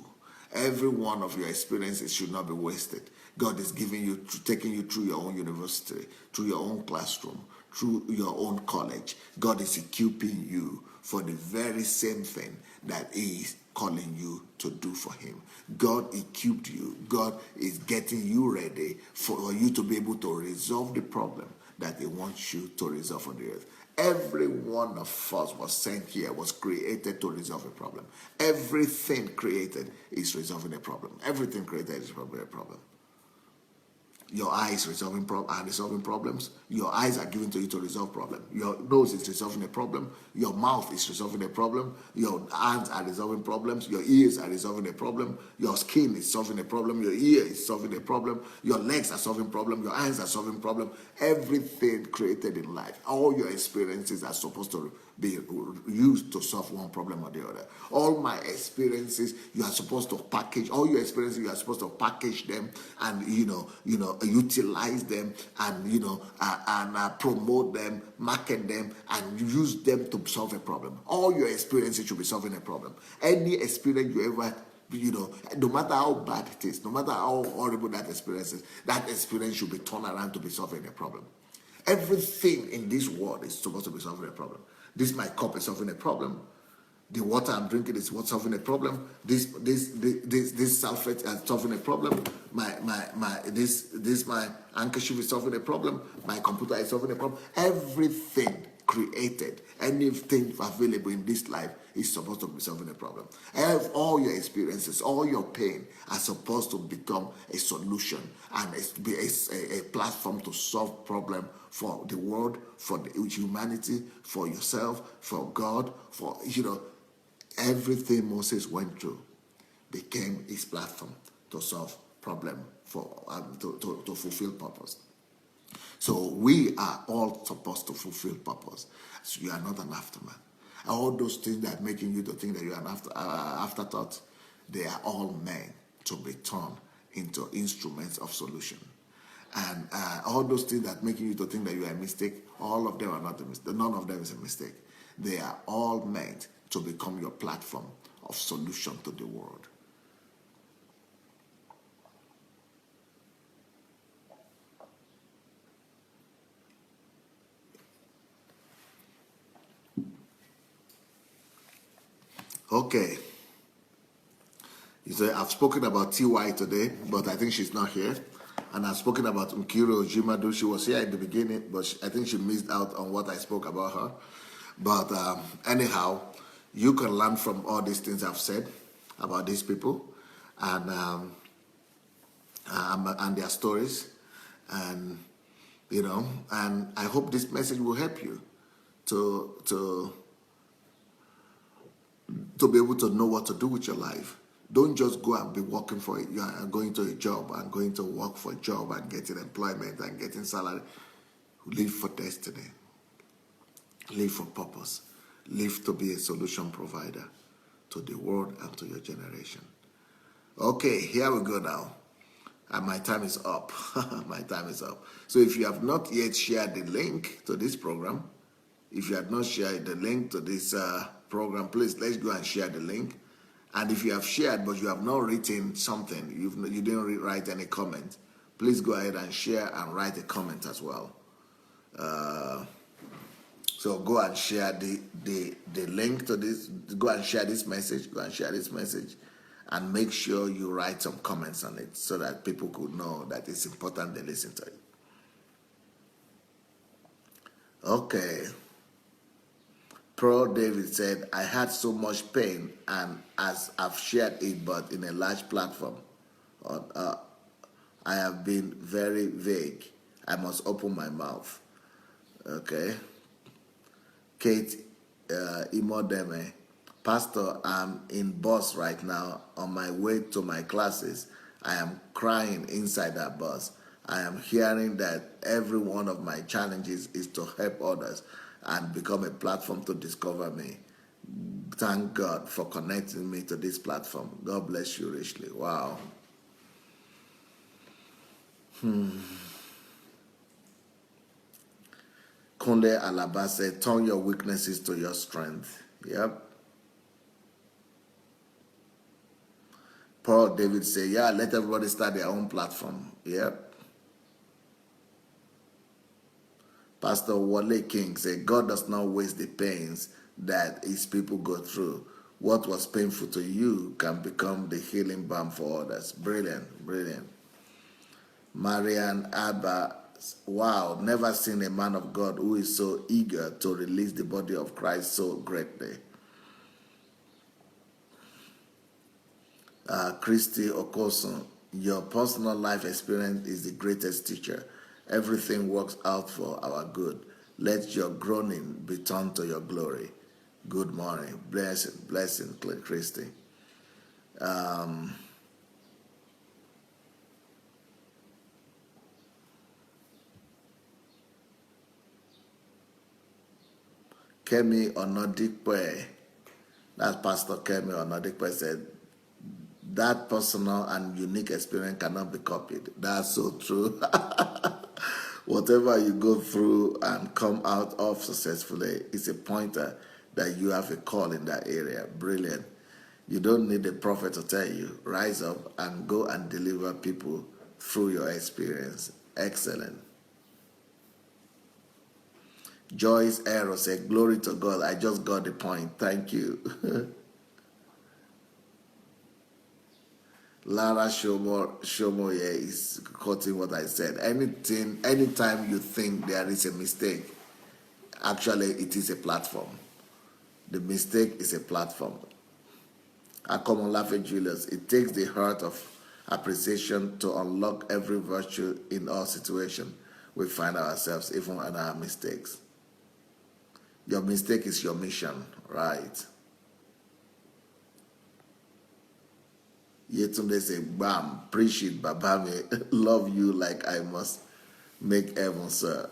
Every one of your experiences should not be wasted. God is taking you through your own university, through your own classroom, through your own college. God is equipping you for the very same thing that he is calling you to do for him. God equipped you. God is getting you ready for you to be able to resolve the problem that he wants you to resolve on the earth. Every one of us was sent here, was created to resolve a problem. Everything created is resolving a problem. Everything created is resolving a problem. Your eyes are resolving problems. Your eyes are given to you to resolve problems. Your nose is resolving a problem. Your mouth is resolving a problem. Your hands are resolving problems. Your ears are resolving a problem. Your skin is solving a problem. Your ear is solving a problem. Your legs are solving problems. Your hands are solving problems. Everything created in life, all your experiences are supposed to be used to solve one problem or the other. All my experiences, you are supposed to package. All your experiences, you are supposed to package them and utilize them and promote them, market them, and use them to solve a problem. All your experiences should be solving a problem. Any experience you ever, no matter how bad it is, no matter how horrible that experience is, that experience should be turned around to be solving a problem. Everything in this world is supposed to be solving a problem. My cup is solving a problem. The water I'm drinking is what's solving a problem. This sulfate is solving a problem. My handkerchief is solving a problem. My computer is solving a problem. Everything created, anything available in this life is supposed to be solving a problem. And all your experiences, all your pain are supposed to become a solution and be a platform to solve problem for the world, for the humanity, for yourself, for God, for, everything Moses went through became his platform to solve problem, for to fulfill purpose. So we are all supposed to fulfill purpose. So you are not an aftermath. All those things that are making you to think that you are an afterthought, they are all meant to be turned into instruments of solution. And all those things that are making you to think that you are a mistake, all of them are not a mistake. None of them is a mistake. They are all meant to become your platform of solution to the world. Okay. So I've spoken about TY today, but I think she's not here. And I've spoken about Nkiro Jimadu. She was here at the beginning, but I think she missed out on what I spoke about her. But anyhow, you can learn from all these things I've said about these people and their stories. And, and I hope this message will help you to be able to know what to do with your life. Don't just go and be working for it. You are going to a job and going to work for a job and getting employment and getting salary. Live for destiny. Live for purpose. Live to be a solution provider to the world and to your generation. Okay, here we go now. And my time is up. My time is up. So if you have not yet shared the link to this program, if you have not shared the link to this program, please let's go and share the link. And if you have shared but you have not written something, you didn't write any comment, please go ahead and share and write a comment as well. So go and share the link to this. Go and share this message. Go and share this message, and make sure you write some comments on it so that people could know that it's important they listen to it. Okay. Pro David said, I had so much pain, and as I've shared it, but in a large platform, I have been very vague. I must open my mouth. Okay. Kate Imodeme, Pastor, I'm in bus right now on my way to my classes. I am crying inside that bus. I am hearing that every one of my challenges is to help others and become a platform to discover me. Thank God for connecting me to this platform. God bless you richly. Wow. Kunle Alaba said, turn your weaknesses to your strength. Yep. Paul David said, yeah, let everybody start their own platform. Yep. Pastor Wale King said, God does not waste the pains that his people go through. What was painful to you can become the healing balm for others. Brilliant, brilliant. Marian Abba, wow, never seen a man of God who is so eager to release the body of Christ so greatly. Christy Okoson, your personal life experience is the greatest teacher. Everything works out for our good. Let your groaning be turned to your glory. Good morning. Blessing, Christy. Kemi Onodikwe, that's Pastor Kemi Onodikwe said, that personal and unique experience cannot be copied. That's so true. Whatever you go through and come out of successfully is a pointer that you have a call in that area. Brilliant. You don't need a prophet to tell you. Rise up and go and deliver people through your experience. Excellent. Joyce Arrow said, glory to God. I just got the point. Thank you. Lara Shomoye is quoting what I said. Anytime you think there is a mistake, Actually, it is a platform. The mistake is a platform. Akomolafe Julius, it takes the heart of appreciation to unlock every virtue in all situations we find ourselves, even in our mistakes. Your mistake is your mission, right? Yetunde say, bam, preach it, babame, love you like I must make heaven, sir.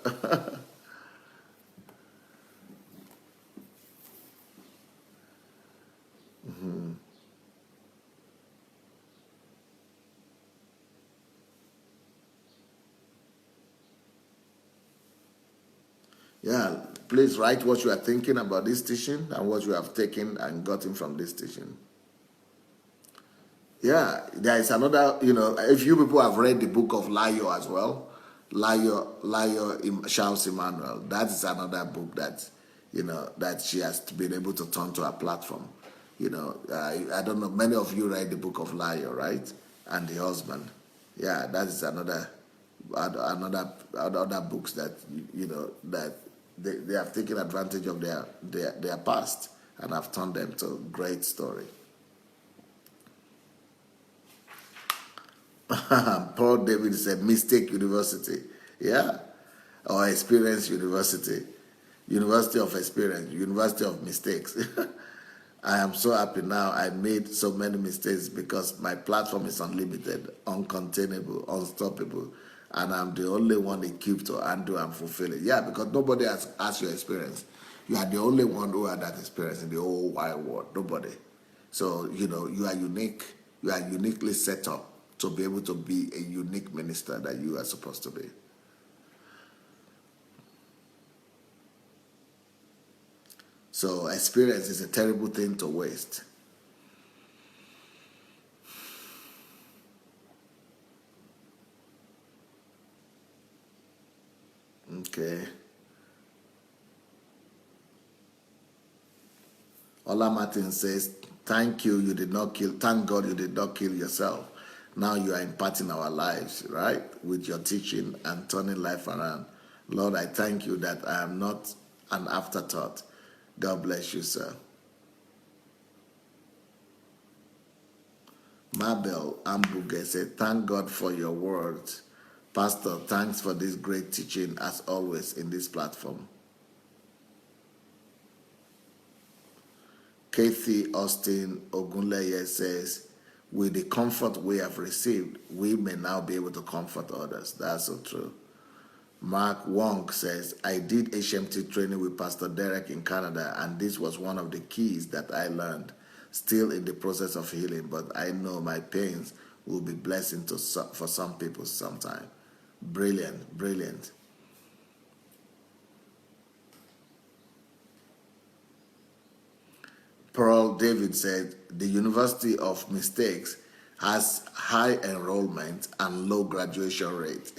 Yeah, please write what you are thinking about this teaching and what you have taken and gotten from this teaching. Yeah, there is another, if you people have read the book of Layo as well, Layo Charles Emmanuel, that is another book that, that she has been able to turn to a platform. I don't know, many of you read the book of Layo, right? And the husband. Yeah, that is another books that, that they have taken advantage of their past and have turned them to great story. Paul David said, Mistake University. Yeah. Or Experience University. University of Experience. University of Mistakes. I am so happy now. I made so many mistakes because my platform is unlimited, uncontainable, unstoppable. And I'm the only one equipped to undo and fulfill it. Yeah, because nobody has asked your experience. You are the only one who had that experience in the whole wide world. Nobody. So, you are unique. You are uniquely set up to be able to be a unique minister that you are supposed to be. So experience is a terrible thing to waste. Okay. Ola Martin says, thank you, thank God you did not kill yourself. Now you are imparting our lives, right? With your teaching and turning life around. Lord, I thank you that I am not an afterthought. God bless you, sir. Mabel Ambuge said, thank God for your words. Pastor, thanks for this great teaching as always in this platform. Kathy Austin Ogunleye says, with the comfort we have received, we may now be able to comfort others. That's so true. Mark Wong says, I did HMT training with Pastor Derek in Canada, and this was one of the keys that I learned. Still in the process of healing, but I know my pains will be blessing for some people sometime. Brilliant, brilliant. Pearl David said, the University of Mistakes has high enrollment and low graduation rate.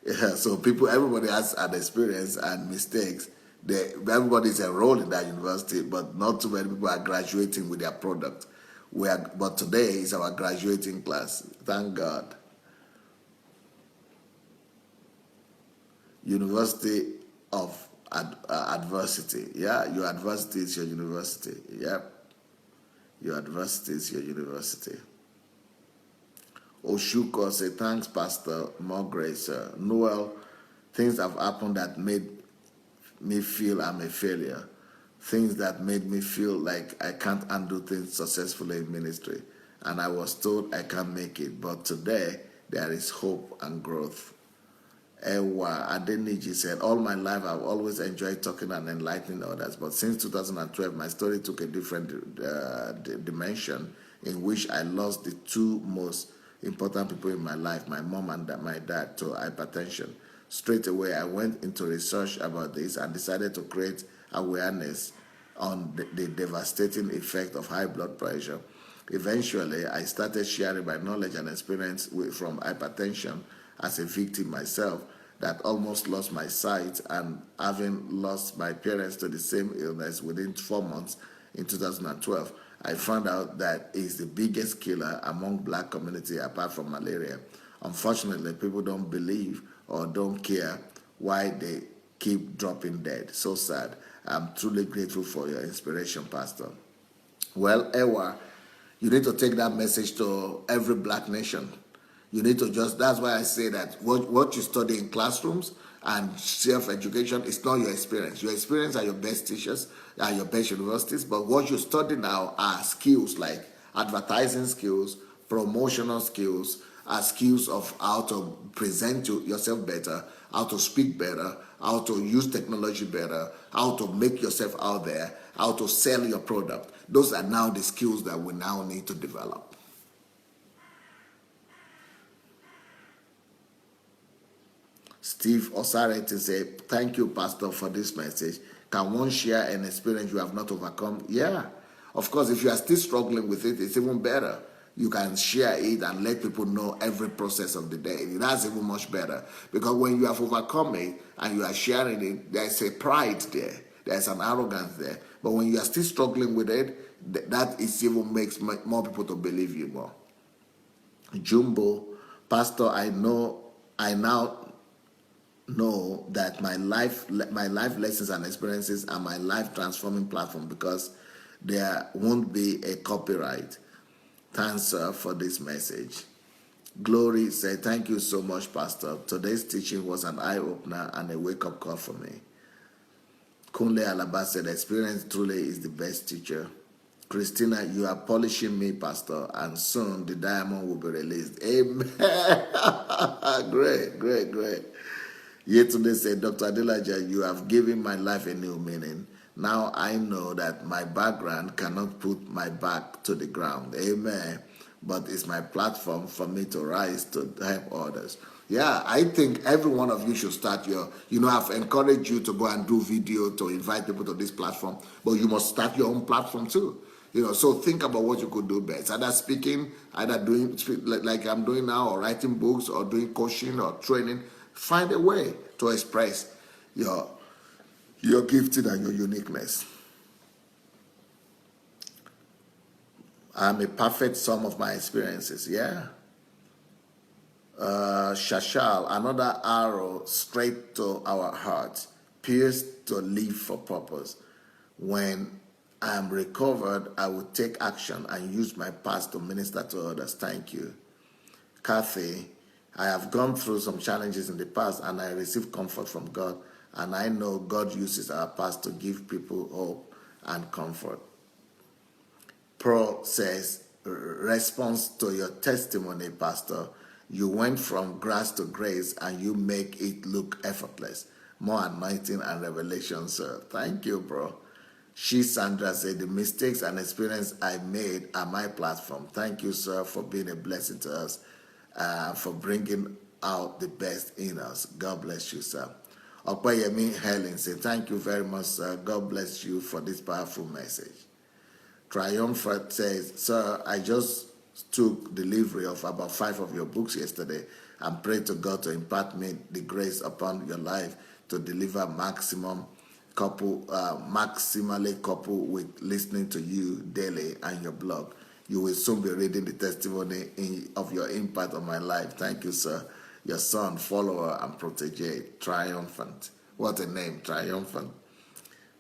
Yeah, so everybody has an experience and mistakes. Everybody's enrolled in that university, but not too many people are graduating with their product. But today is our graduating class. Thank God. University of Adversity. Yeah, your adversity is your university. Yep. Your adversity is your university. Oshuko say, thanks, Pastor. More grace, sir. Noel, things have happened that made me feel I'm a failure. Things that made me feel like I can't undo things successfully in ministry. And I was told I can't make it. But today, there is hope and growth. Ewa Adeniji said, all my life I've always enjoyed talking and enlightening others. But since 2012, my story took a different dimension in which I lost the two most important people in my life, my mom and my dad, to hypertension. Straight away, I went into research about this and decided to create awareness on the devastating effect of high blood pressure. Eventually, I started sharing my knowledge and experience from hypertension as a victim myself that almost lost my sight, and having lost my parents to the same illness within 4 months in 2012, I found out that it's the biggest killer among black community apart from malaria. Unfortunately, people don't believe or don't care why they keep dropping dead. So sad. I'm truly grateful for your inspiration, Pastor. Well, Ewa, you need to take that message to every black nation. You need to that's why I say that what you study in classrooms and self-education is not your experience. Your experience are your best teachers, are your best universities, but what you study now are skills like advertising skills, promotional skills, are skills of how to present yourself better, how to speak better, how to use technology better, how to make yourself out there, how to sell your product. Those are now the skills that we now need to develop. Steve Osarete said, thank you, Pastor, for this message. Can one share an experience you have not overcome? Yeah. Of course, if you are still struggling with it, it's even better. You can share it and let people know every process of the day. That's even much better. Because when you have overcome it and you are sharing it, there's a pride there. There's an arrogance there. But when you are still struggling with it, that is even makes more people to believe you more. Jumbo, Pastor, I now know that my life lessons and experiences are my life transforming platform because there won't be a copyright. Thanks, sir, for this message. Glory said, thank you so much, Pastor. Today's teaching was an eye-opener and a wake-up call for me. Kunle Alaba said, experience truly is the best teacher. Christina, you are polishing me, Pastor, and soon the diamond will be released. Amen. Great. Yesterday said, Dr. Adelaja, you have given my life a new meaning. Now I know that my background cannot put my back to the ground. Amen. But it's my platform for me to rise to help others. Yeah, I think every one of you should start I've encouraged you to go and do video to invite people to this platform, but you must start your own platform too. So think about what you could do best. Either speaking, either doing like I'm doing now, or writing books, or doing coaching or training. Find a way to express your gifting and your uniqueness. I'm a perfect sum of my experiences. Yeah. Shashal, another arrow straight to our hearts, pierced to live for purpose. When I am recovered, I will take action and use my past to minister to others. Thank you. Kathy, I have gone through some challenges in the past and I received comfort from God, and I know God uses our past to give people hope and comfort. Pro says, response to your testimony, Pastor, you went from grass to grace and you make it look effortless. More anointing and revelation, sir. Thank you, bro. Sandra said, the mistakes and experience I made are my platform. Thank you, sir, for being a blessing to us, for bringing out the best in us. God bless you, sir. Opayemi Helen said, thank you very much, sir. God bless you for this powerful message. Triumphant says, sir, I just took delivery of about 5 of your books yesterday and prayed to God to impart me the grace upon your life to deliver maximally coupled with listening to you daily and your blog. You will soon be reading the testimony of your impact on my life. Thank you, sir. Your son, follower, and protege, Triumphant. What a name, Triumphant.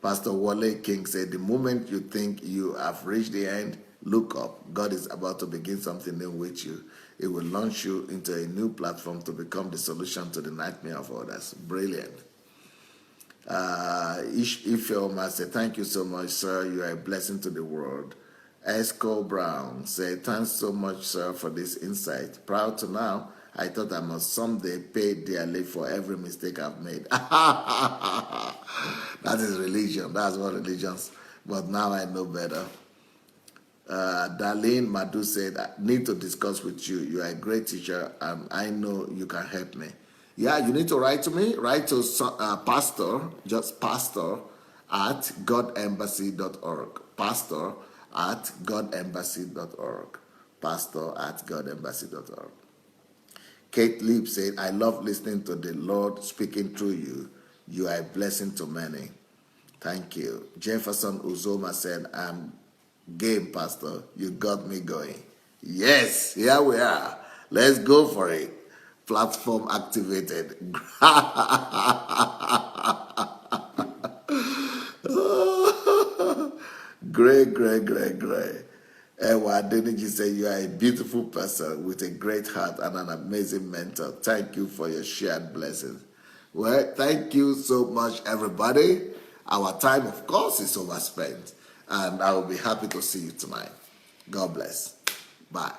Pastor Wale King said, the moment you think you have reached the end, look up. God is about to begin something new with you. It will launch you into a new platform to become the solution to the nightmare of others. Brilliant. Ifeoma said, thank you so much, sir. You are a blessing to the world. Esco Brown said, thanks so much, sir, for this insight. Proud to now, I thought I must someday pay dearly for every mistake I've made. That is religion. That's what religions. But now I know better. Darlene Madu said, I need to discuss with you. You are a great teacher, and I know you can help me. Yeah, you need to write to me. Write to pastor, just pastor at godembassy.org. Pastor at godembassy.org. Pastor at godembassy.org. Kate Leap said, I love listening to the Lord speaking through you. You are a blessing to many. Thank you. Jefferson Uzoma said, I'm game, Pastor. You got me going. Yes, here we are. Let's go for it. Platform activated. Great, great, great, great. Ewa Adeniji said, you are a beautiful person with a great heart and an amazing mentor. Thank you for your shared blessings. Well, thank you so much, everybody. Our time, of course, is overspent. And I will be happy to see you tonight. God bless. Bye.